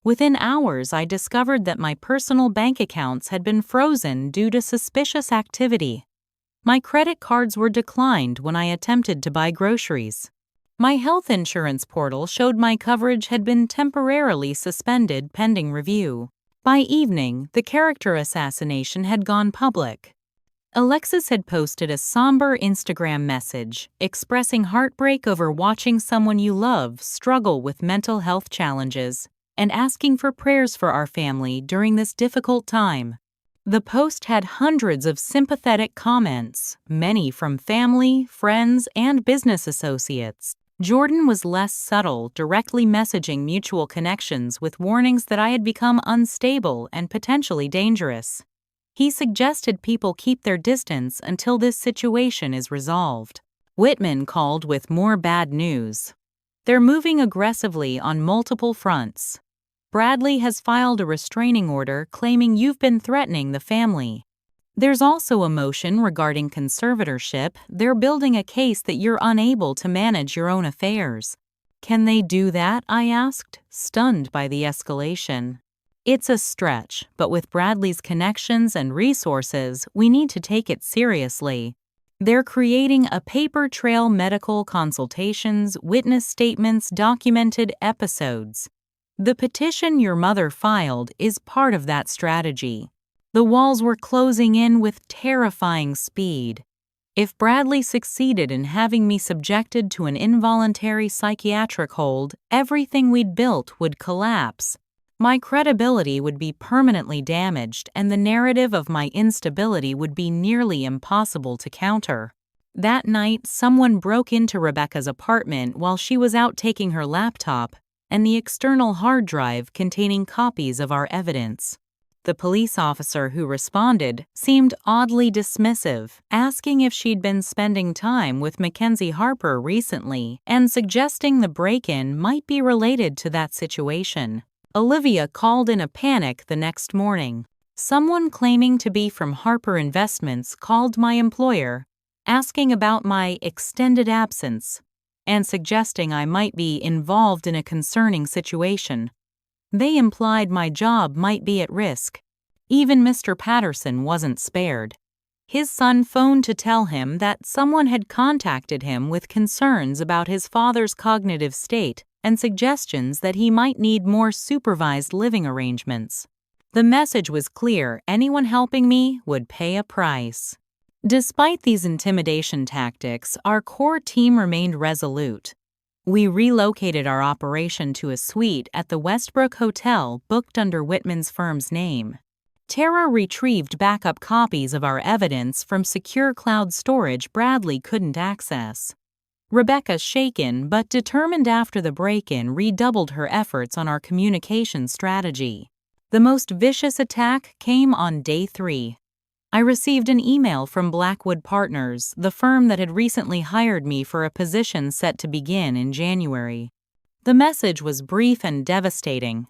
Within hours, I discovered that my personal bank accounts had been frozen due to suspicious activity. My credit cards were declined when I attempted to buy groceries. My health insurance portal showed my coverage had been temporarily suspended pending review. By evening, the character assassination had gone public. Alexis had posted a somber Instagram message expressing heartbreak over watching someone you love struggle with mental health challenges and asking for prayers for our family during this difficult time. The post had hundreds of sympathetic comments, many from family, friends, and business associates. Jordan was less subtle, directly messaging mutual connections with warnings that I had become unstable and potentially dangerous. He suggested people keep their distance until this situation is resolved. Whitman called with more bad news. They're moving aggressively on multiple fronts. Bradley has filed a restraining order claiming you've been threatening the family. There's also a motion regarding conservatorship. They're building a case that you're unable to manage your own affairs. Can they do that? I asked, stunned by the escalation. It's a stretch, but with Bradley's connections and resources, we need to take it seriously. They're creating a paper trail, medical consultations, witness statements, documented episodes. The petition your mother filed is part of that strategy. The walls were closing in with terrifying speed. If Bradley succeeded in having me subjected to an involuntary psychiatric hold, everything we'd built would collapse. My credibility would be permanently damaged, and the narrative of my instability would be nearly impossible to counter. That night, someone broke into Rebecca's apartment while she was out taking her laptop and the external hard drive containing copies of our evidence. The police officer who responded seemed oddly dismissive, asking if she'd been spending time with Mackenzie Harper recently and suggesting the break-in might be related to that situation. Olivia called in a panic the next morning. Someone claiming to be from Harper Investments called my employer, asking about my extended absence and suggesting I might be involved in a concerning situation. They implied my job might be at risk. Even Mr. Patterson wasn't spared. His son phoned to tell him that someone had contacted him with concerns about his father's cognitive state and suggestions that he might need more supervised living arrangements. The message was clear: anyone helping me would pay a price. Despite these intimidation tactics, our core team remained resolute. We relocated our operation to a suite at the Westbrook Hotel booked under Whitman's firm's name. Tara retrieved backup copies of our evidence from secure cloud storage Bradley couldn't access. Rebecca, shaken but determined after the break-in, redoubled her efforts on our communication strategy. The most vicious attack came on day 3. I received an email from Blackwood Partners, the firm that had recently hired me for a position set to begin in January. The message was brief and devastating.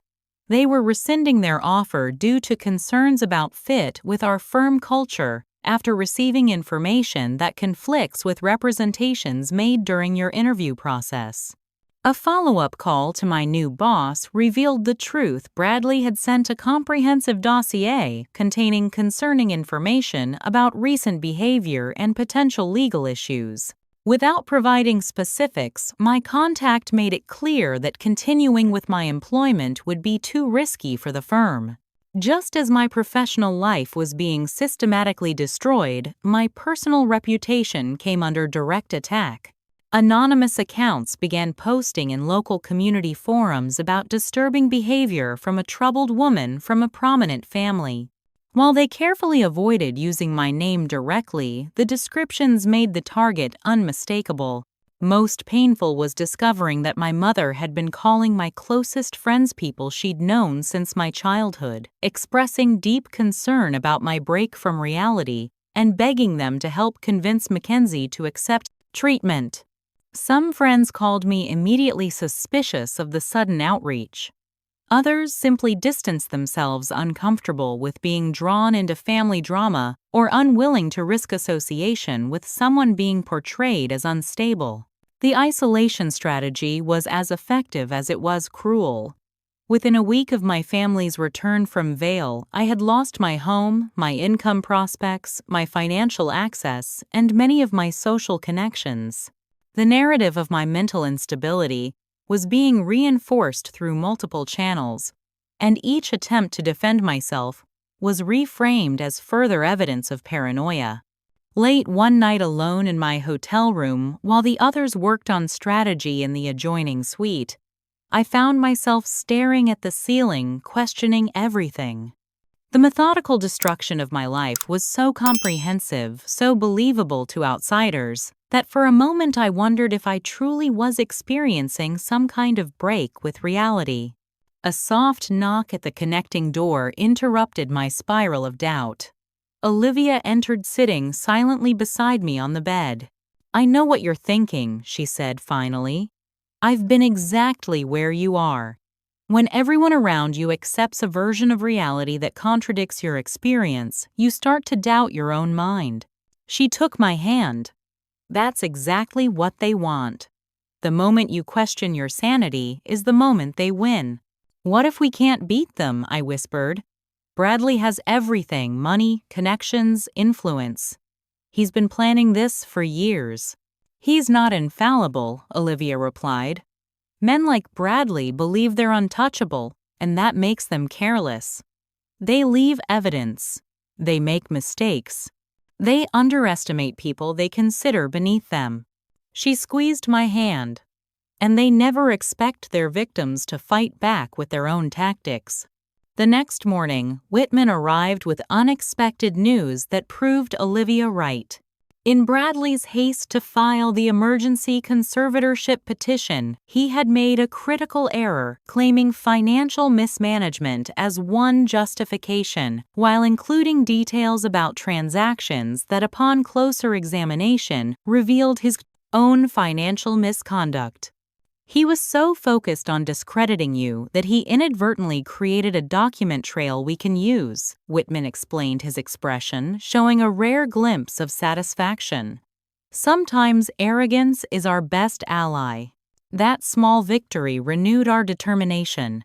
They were rescinding their offer due to concerns about fit with our firm culture after receiving information that conflicts with representations made during your interview process. A follow-up call to my new boss revealed the truth. Bradley had sent a comprehensive dossier containing concerning information about recent behavior and potential legal issues. Without providing specifics, my contact made it clear that continuing with my employment would be too risky for the firm. Just as my professional life was being systematically destroyed, my personal reputation came under direct attack. Anonymous accounts began posting in local community forums about disturbing behavior from a troubled woman from a prominent family. While they carefully avoided using my name directly, the descriptions made the target unmistakable. Most painful was discovering that my mother had been calling my closest friends, people she'd known since my childhood, expressing deep concern about my break from reality and begging them to help convince Mackenzie to accept treatment. Some friends called me immediately suspicious of the sudden outreach. Others simply distanced themselves, uncomfortable with being drawn into family drama or unwilling to risk association with someone being portrayed as unstable. The isolation strategy was as effective as it was cruel. Within a week of my family's return from Vail, I had lost my home, my income prospects, my financial access, and many of my social connections. The narrative of my mental instability was being reinforced through multiple channels, and each attempt to defend myself was reframed as further evidence of paranoia. Late one night alone in my hotel room, while the others worked on strategy in the adjoining suite, I found myself staring at the ceiling, questioning everything. The methodical destruction of my life was so comprehensive, so believable to outsiders, that for a moment I wondered if I truly was experiencing some kind of break with reality. A soft knock at the connecting door interrupted my spiral of doubt. Olivia entered, sitting silently beside me on the bed. "I know what you're thinking," she said finally. "I've been exactly where you are. When everyone around you accepts a version of reality that contradicts your experience, you start to doubt your own mind." She took my hand. "That's exactly what they want. The moment you question your sanity is the moment they win." "What if we can't beat them?" I whispered. "Bradley has everything: money, connections, influence. He's been planning this for years." "He's not infallible," Olivia replied. "Men like Bradley believe they're untouchable, and that makes them careless. They leave evidence. They make mistakes. They underestimate people they consider beneath them." She squeezed my hand. "And they never expect their victims to fight back with their own tactics." The next morning, Whitman arrived with unexpected news that proved Olivia right. In Bradley's haste to file the emergency conservatorship petition, he had made a critical error, claiming financial mismanagement as one justification, while including details about transactions that, upon closer examination, revealed his own financial misconduct. "He was so focused on discrediting you that he inadvertently created a document trail we can use," Whitman explained his expression, showing a rare glimpse of satisfaction. "Sometimes arrogance is our best ally." That small victory renewed our determination.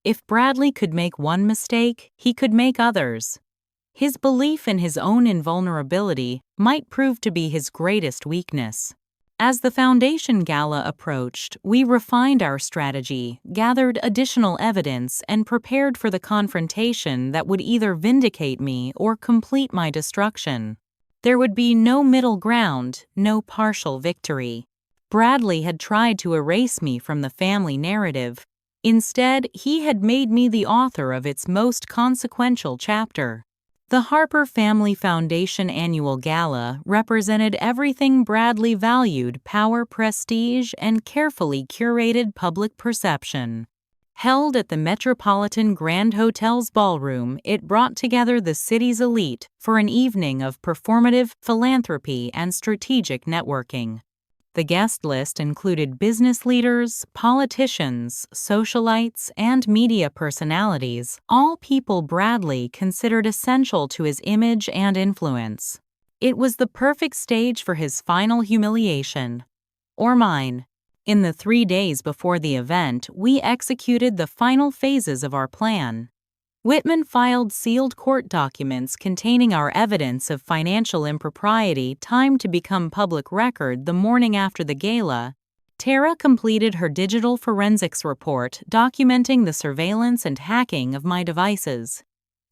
If Bradley could make one mistake, he could make others. His belief in his own invulnerability might prove to be his greatest weakness. As the foundation gala approached, we refined our strategy, gathered additional evidence, and prepared for the confrontation that would either vindicate me or complete my destruction. There would be no middle ground, no partial victory. Bradley had tried to erase me from the family narrative. Instead, he had made me the author of its most consequential chapter. The Harper Family Foundation Annual Gala represented everything Bradley valued: power, prestige, and carefully curated public perception. Held at the Metropolitan Grand Hotel's ballroom, it brought together the city's elite for an evening of performative philanthropy and strategic networking. The guest list included business leaders, politicians, socialites, and media personalities, all people Bradley considered essential to his image and influence. It was the perfect stage for his final humiliation. Or mine. In the 3 days before the event, we executed the final phases of our plan. Whitman filed sealed court documents containing our evidence of financial impropriety, timed to become public record the morning after the gala. Tara completed her digital forensics report documenting the surveillance and hacking of my devices.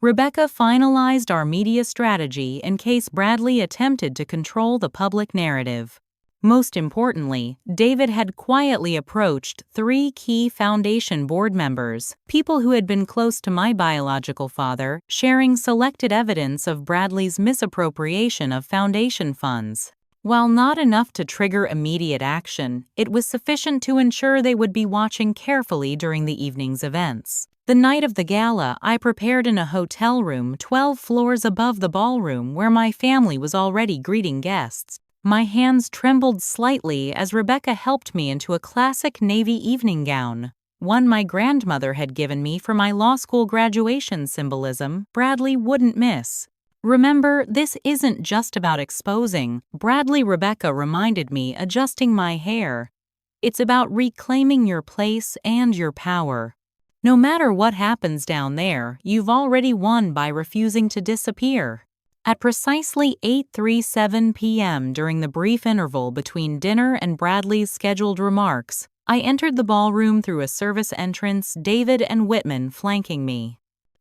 Rebecca finalized our media strategy in case Bradley attempted to control the public narrative. Most importantly, David had quietly approached 3 key foundation board members, people who had been close to my biological father, sharing selected evidence of Bradley's misappropriation of foundation funds. While not enough to trigger immediate action, it was sufficient to ensure they would be watching carefully during the evening's events. The night of the gala, I prepared in a hotel room 12 floors above the ballroom where my family was already greeting guests. My hands trembled slightly as Rebecca helped me into a classic navy evening gown, one my grandmother had given me for my law school graduation symbolism. Bradley wouldn't miss. "Remember, this isn't just about exposing," Rebecca reminded me, adjusting my hair. "It's about reclaiming your place and your power." No matter what happens down there, you've already won by refusing to disappear. At precisely 8:37 p.m. during the brief interval between dinner and Bradley's scheduled remarks, I entered the ballroom through a service entrance, David and Whitman flanking me.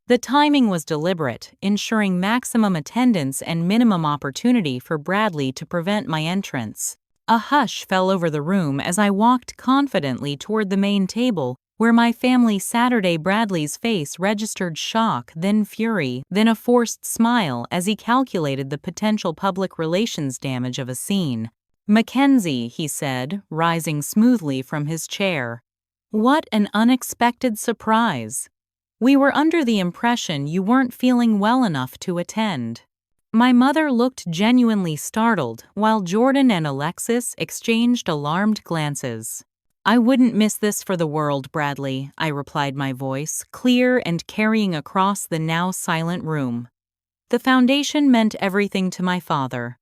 The timing was deliberate, ensuring maximum attendance and minimum opportunity for Bradley to prevent my entrance. A hush fell over the room as I walked confidently toward the main table, where my family Saturday. Bradley's face registered shock, then fury, then a forced smile as he calculated the potential public relations damage of a scene. "Mackenzie," he said, rising smoothly from his chair. "What an unexpected surprise. We were under the impression you weren't feeling well enough to attend." My mother looked genuinely startled, while Jordan and Alexis exchanged alarmed glances. "I wouldn't miss this for the world, Bradley," I replied, my voice clear and carrying across the now silent room. The foundation meant everything to my father.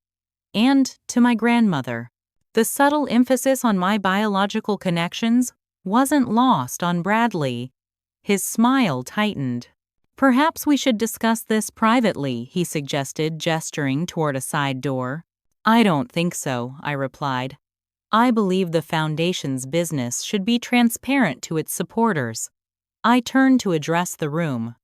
And to my grandmother. The subtle emphasis on my biological connections wasn't lost on Bradley. His smile tightened. "Perhaps we should discuss this privately," he suggested, gesturing toward a side door. "I don't think so," I replied. "I believe the Foundation's business should be transparent to its supporters." I turned to address the room.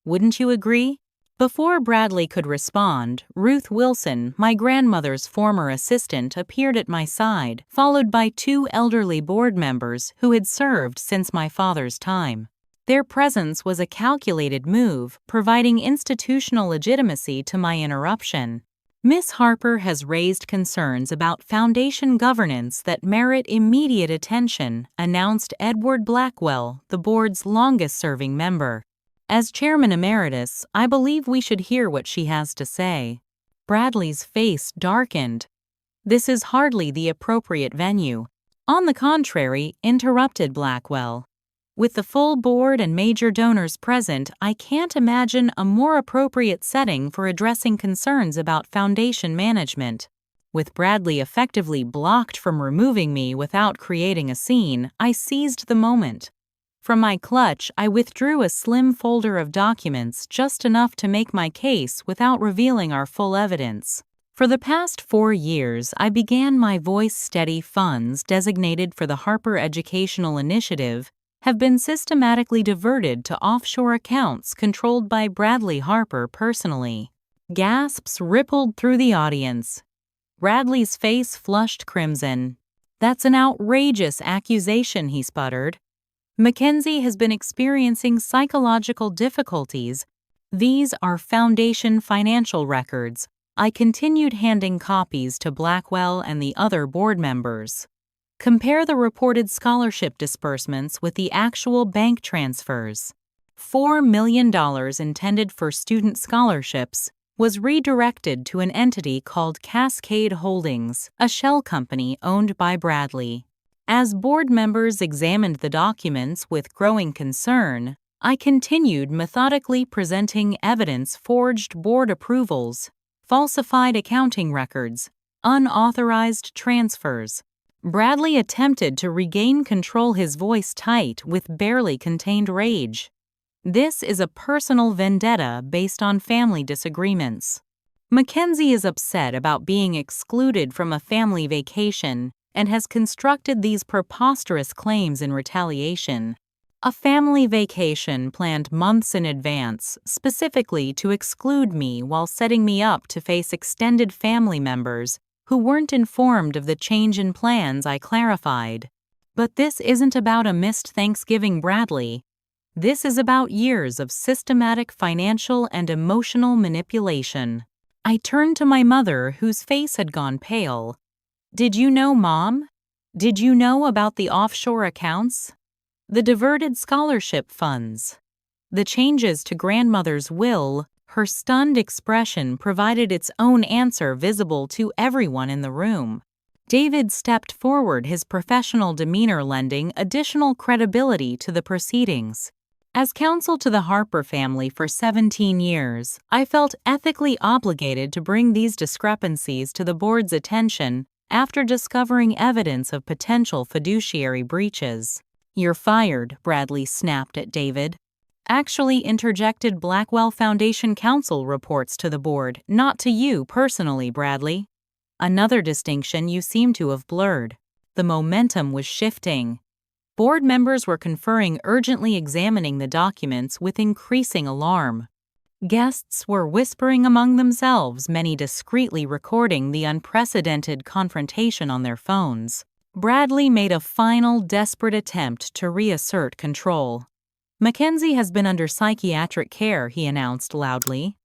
"Wouldn't you agree?" Before Bradley could respond, Ruth Wilson, my grandmother's former assistant, appeared at my side, followed by two elderly board members who had served since my father's time. Their presence was a calculated move, providing institutional legitimacy to my interruption. "Miss Harper has raised concerns about Foundation governance that merit immediate attention," announced Edward Blackwell, the board's longest-serving member. "As chairman emeritus, I believe we should hear what she has to say." Bradley's face darkened. "This is hardly the appropriate venue." "On the contrary," interrupted Blackwell. "With the full board and major donors present, I can't imagine a more appropriate setting for addressing concerns about Foundation management." With Bradley effectively blocked from removing me without creating a scene, I seized the moment. From my clutch, I withdrew a slim folder of documents, just enough to make my case without revealing our full evidence. For the past 4 years, I began my Voice Steady funds designated for the Harper Educational Initiative have been systematically diverted to offshore accounts controlled by Bradley Harper personally. Gasps rippled through the audience. Bradley's face flushed crimson. "That's an outrageous accusation," he sputtered. "Mackenzie has been experiencing psychological difficulties. These are Foundation financial records." I continued handing copies to Blackwell and the other board members. "Compare the reported scholarship disbursements with the actual bank transfers. $4 million intended for student scholarships was redirected to an entity called Cascade Holdings, a shell company owned by Bradley." As board members examined the documents with growing concern, I continued methodically presenting evidence: forged board approvals, falsified accounting records, unauthorized transfers. Bradley attempted to regain control, his voice tight with barely contained rage. "This is a personal vendetta based on family disagreements. Mackenzie is upset about being excluded from a family vacation and has constructed these preposterous claims in retaliation. A family vacation planned months in advance, specifically to exclude me while setting me up to face extended family members who weren't informed of the change in plans," I clarified. "But this isn't about a missed Thanksgiving, Bradley. This is about years of systematic financial and emotional manipulation." I turned to my mother, whose face had gone pale. "Did you know, Mom? Did you know about the offshore accounts? The diverted scholarship funds? The changes to grandmother's will?" Her stunned expression provided its own answer, visible to everyone in the room. David stepped forward, his professional demeanor lending additional credibility to the proceedings. As counsel to the Harper family for 17 years, I felt ethically obligated to bring these discrepancies to the board's attention after discovering evidence of potential fiduciary breaches. "You're fired," Bradley snapped at David. "Actually interjected Blackwell Foundation Council reports to the board, not to you personally, Bradley." Another distinction you seem to have blurred. The momentum was shifting. Board members were conferring, urgently examining the documents with increasing alarm. Guests were whispering among themselves, many discreetly recording the unprecedented confrontation on their phones. Bradley made a final, desperate attempt to reassert control. "Mackenzie has been under psychiatric care," he announced loudly.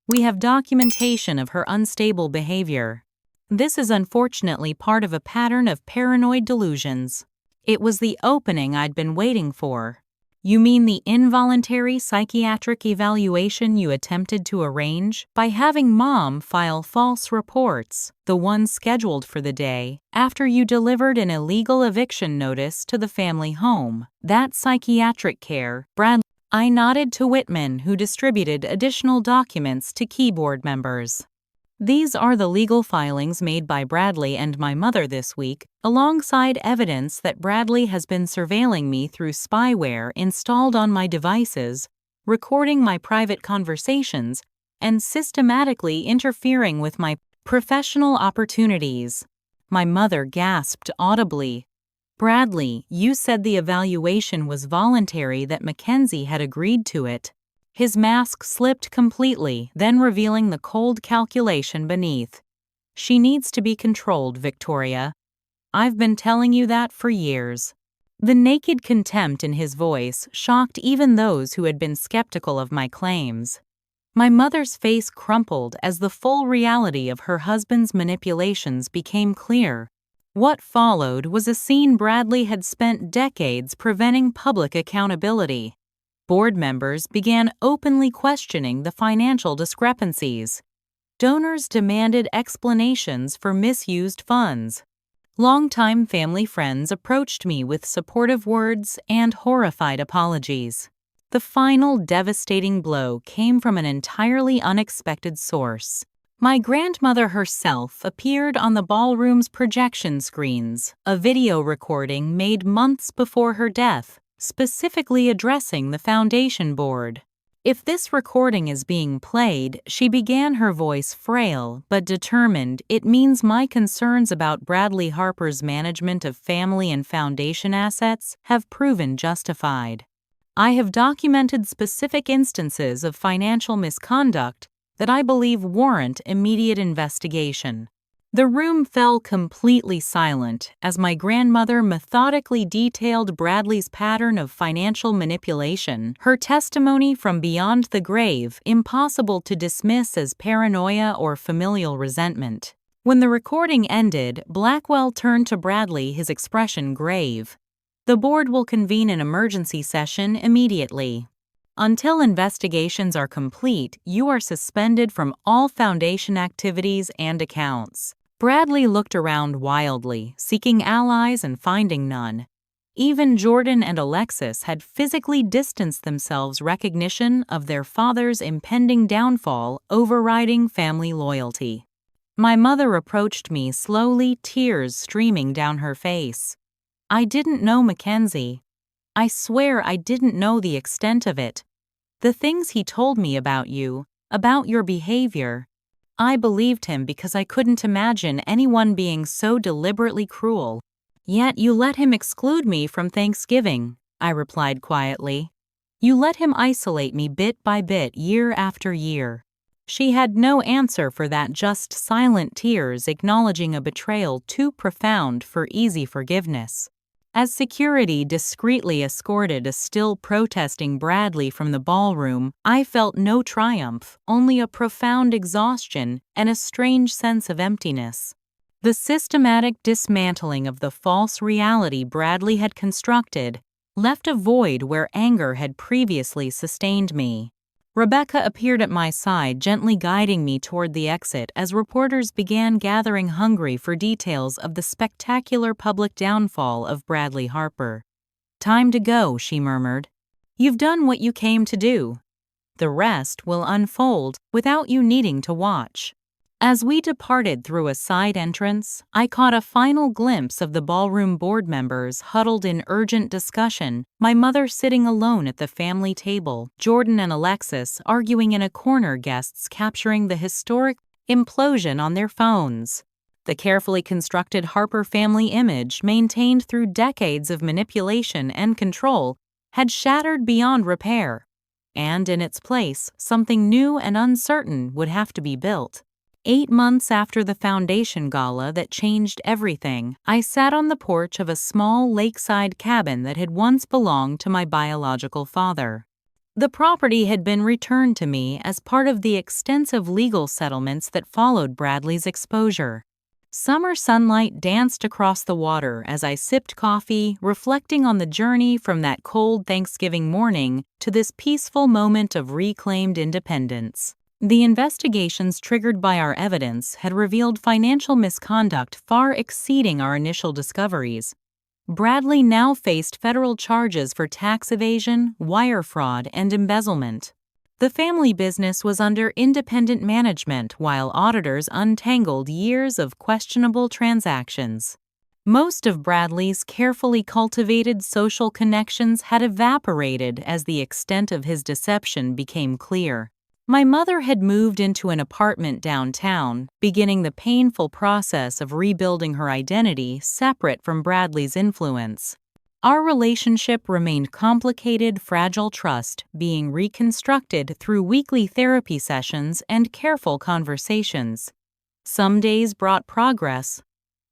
"We have documentation of her unstable behavior. This is unfortunately part of a pattern of paranoid delusions." It was the opening I'd been waiting for. "You mean the involuntary psychiatric evaluation you attempted to arrange by having Mom file false reports, the one scheduled for the day after you delivered an illegal eviction notice to the family home? That psychiatric care, Bradley." I nodded to Whitman, who distributed additional documents to keyboard members. "These are the legal filings made by Bradley and my mother this week, alongside evidence that Bradley has been surveilling me through spyware installed on my devices, recording my private conversations, and systematically interfering with my professional opportunities." My mother gasped audibly. "Bradley, you said the evaluation was voluntary, that Mackenzie had agreed to it." His mask slipped completely, then revealing the cold calculation beneath. "She needs to be controlled, Victoria. I've been telling you that for years." The naked contempt in his voice shocked even those who had been skeptical of my claims. My mother's face crumpled as the full reality of her husband's manipulations became clear. What followed was a scene Bradley had spent decades preventing public accountability. Board members began openly questioning the financial discrepancies. Donors demanded explanations for misused funds. Longtime family friends approached me with supportive words and horrified apologies. The final devastating blow came from an entirely unexpected source. My grandmother herself appeared on the ballroom's projection screens, a video recording made months before her death, specifically addressing the foundation board. "If this recording is being played," she began, her voice frail but determined, "it means my concerns about Bradley Harper's management of family and foundation assets have proven justified. I have documented specific instances of financial misconduct that I believe warrant immediate investigation." The room fell completely silent as my grandmother methodically detailed Bradley's pattern of financial manipulation, her testimony from beyond the grave impossible to dismiss as paranoia or familial resentment. When the recording ended, Blackwell turned to Bradley, his expression grave. "The board will convene an emergency session immediately. Until investigations are complete, you are suspended from all foundation activities and accounts." Bradley looked around wildly, seeking allies and finding none. Even Jordan and Alexis had physically distanced themselves, recognition of their father's impending downfall overriding family loyalty. My mother approached me slowly, tears streaming down her face. "I didn't know Mackenzie. I swear I didn't know the extent of it. The things he told me about you, about your behavior. I believed him because I couldn't imagine anyone being so deliberately cruel. Yet you let him exclude me from Thanksgiving," I replied quietly. "You let him isolate me bit by bit, year after year." She had no answer for that, just silent tears acknowledging a betrayal too profound for easy forgiveness. As security discreetly escorted a still protesting Bradley from the ballroom, I felt no triumph, only a profound exhaustion and a strange sense of emptiness. The systematic dismantling of the false reality Bradley had constructed left a void where anger had previously sustained me. Rebecca appeared at my side, gently guiding me toward the exit as reporters began gathering, hungry for details of the spectacular public downfall of Bradley Harper. "Time to go," she murmured. "You've done what you came to do. The rest will unfold without you needing to watch." As we departed through a side entrance, I caught a final glimpse of the ballroom board members huddled in urgent discussion, my mother sitting alone at the family table, Jordan and Alexis arguing in a corner, guests capturing the historic implosion on their phones. The carefully constructed Harper family image, maintained through decades of manipulation and control, had shattered beyond repair. And in its place, something new and uncertain would have to be built. 8 months after the foundation gala that changed everything, I sat on the porch of a small lakeside cabin that had once belonged to my biological father. The property had been returned to me as part of the extensive legal settlements that followed Bradley's exposure. Summer sunlight danced across the water as I sipped coffee, reflecting on the journey from that cold Thanksgiving morning to this peaceful moment of reclaimed independence. The investigations triggered by our evidence had revealed financial misconduct far exceeding our initial discoveries. Bradley now faced federal charges for tax evasion, wire fraud, and embezzlement. The family business was under independent management while auditors untangled years of questionable transactions. Most of Bradley's carefully cultivated social connections had evaporated as the extent of his deception became clear. My mother had moved into an apartment downtown, beginning the painful process of rebuilding her identity separate from Bradley's influence. Our relationship remained complicated, fragile trust being reconstructed through weekly therapy sessions and careful conversations. Some days brought progress,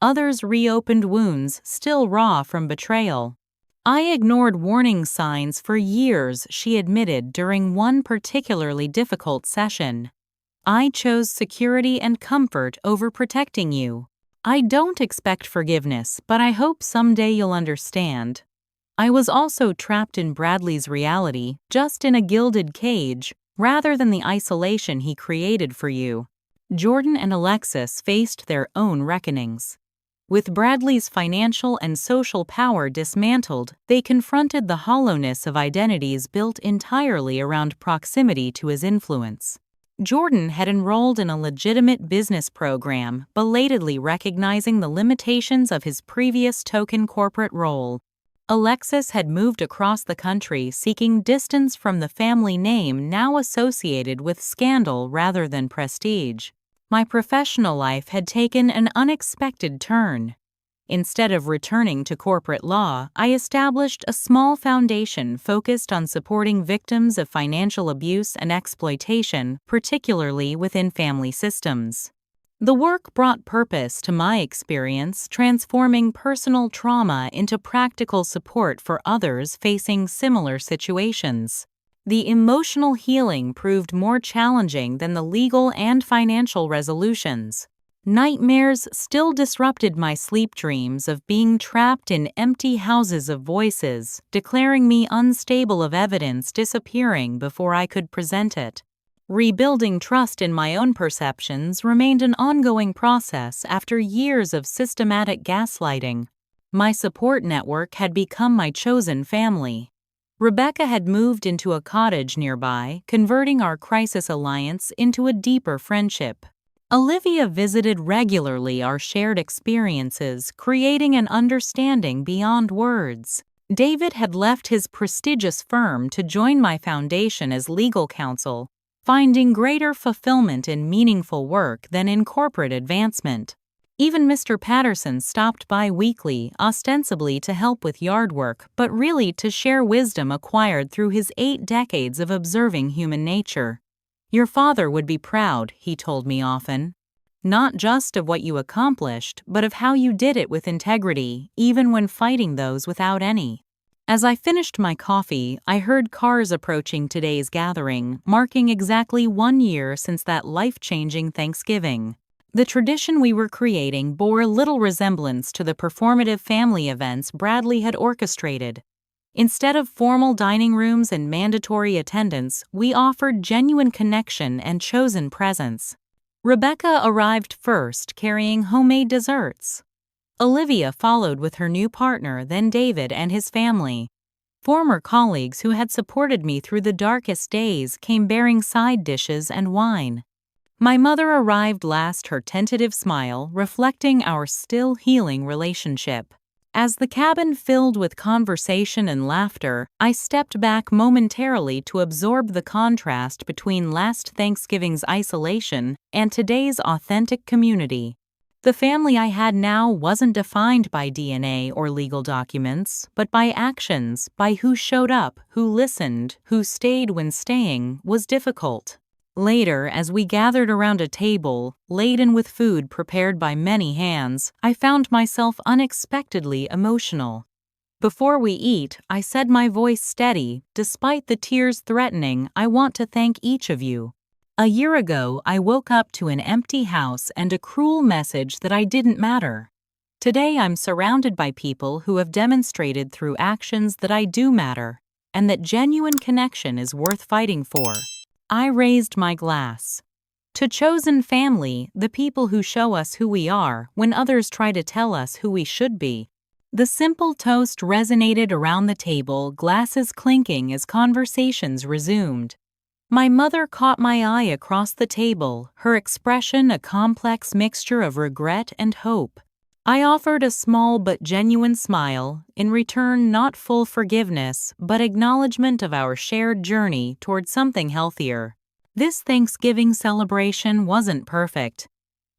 others reopened wounds still raw from betrayal. I ignored warning signs for years, she admitted during one particularly difficult session. I chose security and comfort over protecting you. I don't expect forgiveness, but I hope someday you'll understand. I was also trapped in Bradley's reality, just in a gilded cage, rather than the isolation he created for you. Jordan and Alexis faced their own reckonings. With Bradley's financial and social power dismantled, they confronted the hollowness of identities built entirely around proximity to his influence. Jordan had enrolled in a legitimate business program, belatedly recognizing the limitations of his previous token corporate role. Alexis had moved across the country seeking distance from the family name now associated with scandal rather than prestige. My professional life had taken an unexpected turn. Instead of returning to corporate law, I established a small foundation focused on supporting victims of financial abuse and exploitation, particularly within family systems. The work brought purpose to my experience, transforming personal trauma into practical support for others facing similar situations. The emotional healing proved more challenging than the legal and financial resolutions. Nightmares still disrupted my sleep dreams of being trapped in empty houses of voices, declaring me unstable of evidence disappearing before I could present it. Rebuilding trust in my own perceptions remained an ongoing process after years of systematic gaslighting. My support network had become my chosen family. Rebecca had moved into a cottage nearby, converting our crisis alliance into a deeper friendship. Olivia visited regularly our shared experiences, creating an understanding beyond words. David had left his prestigious firm to join my foundation as legal counsel, finding greater fulfillment in meaningful work than in corporate advancement. Even Mr. Patterson stopped by weekly, ostensibly to help with yard work, but really to share wisdom acquired through his 8 decades of observing human nature. Your father would be proud, he told me often. Not just of what you accomplished, but of how you did it with integrity, even when fighting those without any. As I finished my coffee, I heard cars approaching today's gathering, marking exactly 1 year since that life-changing Thanksgiving. The tradition we were creating bore little resemblance to the performative family events Bradley had orchestrated. Instead of formal dining rooms and mandatory attendance, we offered genuine connection and chosen presence. Rebecca arrived first, carrying homemade desserts. Olivia followed with her new partner, then David and his family. Former colleagues who had supported me through the darkest days came bearing side dishes and wine. My mother arrived last, her tentative smile reflecting our still healing relationship. As the cabin filled with conversation and laughter, I stepped back momentarily to absorb the contrast between last Thanksgiving's isolation and today's authentic community. The family I had now wasn't defined by DNA or legal documents, but by actions, by who showed up, who listened, who stayed when staying was difficult. Later, as we gathered around a table, laden with food prepared by many hands, I found myself unexpectedly emotional. Before we eat, I said, my voice steady, despite the tears threatening, I want to thank each of you. A year ago, I woke up to an empty house and a cruel message that I didn't matter. Today, I'm surrounded by people who have demonstrated through actions that I do matter, and that genuine connection is worth fighting for. I raised my glass. To chosen family, the people who show us who we are when others try to tell us who we should be. The simple toast resonated around the table, glasses clinking as conversations resumed. My mother caught my eye across the table, her expression a complex mixture of regret and hope. I offered a small but genuine smile, in return not full forgiveness, but acknowledgement of our shared journey toward something healthier. This Thanksgiving celebration wasn't perfect.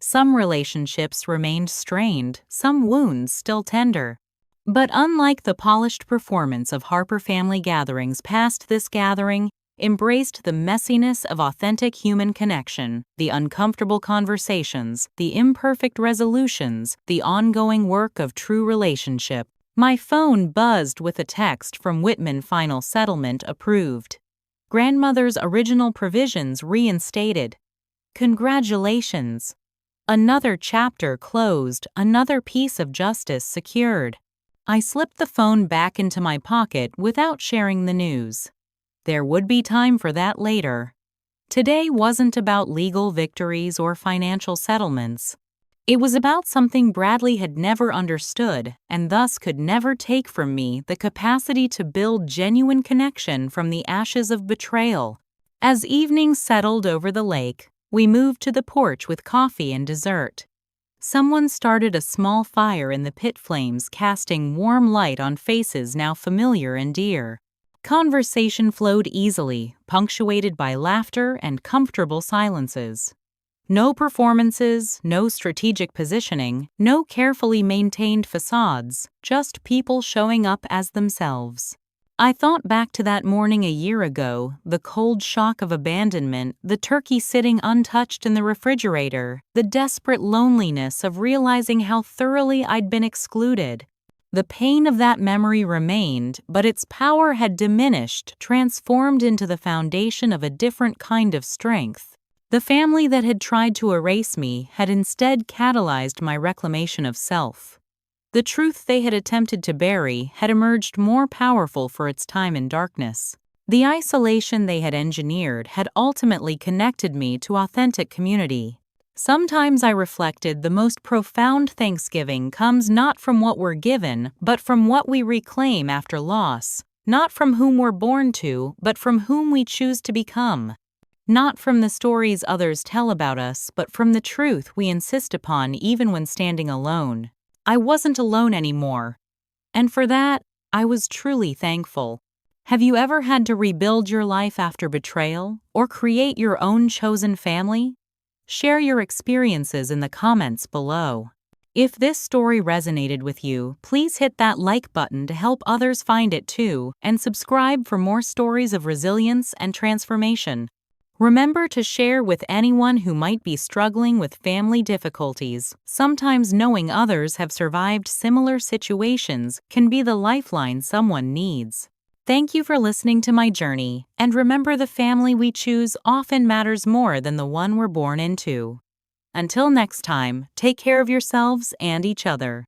Some relationships remained strained, some wounds still tender. But unlike the polished performance of Harper family gatherings past, this gathering embraced the messiness of authentic human connection, the uncomfortable conversations, the imperfect resolutions, the ongoing work of true relationship. My phone buzzed with a text from Whitman. Final settlement approved. Grandmother's original provisions reinstated. Congratulations! Another chapter closed, another piece of justice secured. I slipped the phone back into my pocket without sharing the news. There would be time for that later. Today wasn't about legal victories or financial settlements. It was about something Bradley had never understood and thus could never take from me, the capacity to build genuine connection from the ashes of betrayal. As evening settled over the lake, we moved to the porch with coffee and dessert. Someone started a small fire in the pit flames, casting warm light on faces now familiar and dear. Conversation flowed easily, punctuated by laughter and comfortable silences. No performances, no strategic positioning, no carefully maintained facades, just people showing up as themselves. I thought back to that morning a year ago, the cold shock of abandonment, the turkey sitting untouched in the refrigerator, the desperate loneliness of realizing how thoroughly I'd been excluded. The pain of that memory remained, but its power had diminished, transformed into the foundation of a different kind of strength. The family that had tried to erase me had instead catalyzed my reclamation of self. The truth they had attempted to bury had emerged more powerful for its time in darkness. The isolation they had engineered had ultimately connected me to authentic community. Sometimes I reflected the most profound Thanksgiving comes not from what we're given, but from what we reclaim after loss. Not from whom we're born to, but from whom we choose to become. Not from the stories others tell about us, but from the truth we insist upon even when standing alone. I wasn't alone anymore. And for that, I was truly thankful. Have you ever had to rebuild your life after betrayal, or create your own chosen family? Share your experiences in the comments below. If this story resonated with you, please hit that like button to help others find it too, and subscribe for more stories of resilience and transformation. Remember to share with anyone who might be struggling with family difficulties. Sometimes knowing others have survived similar situations can be the lifeline someone needs. Thank you for listening to my journey, and remember, the family we choose often matters more than the one we're born into. Until next time, take care of yourselves and each other.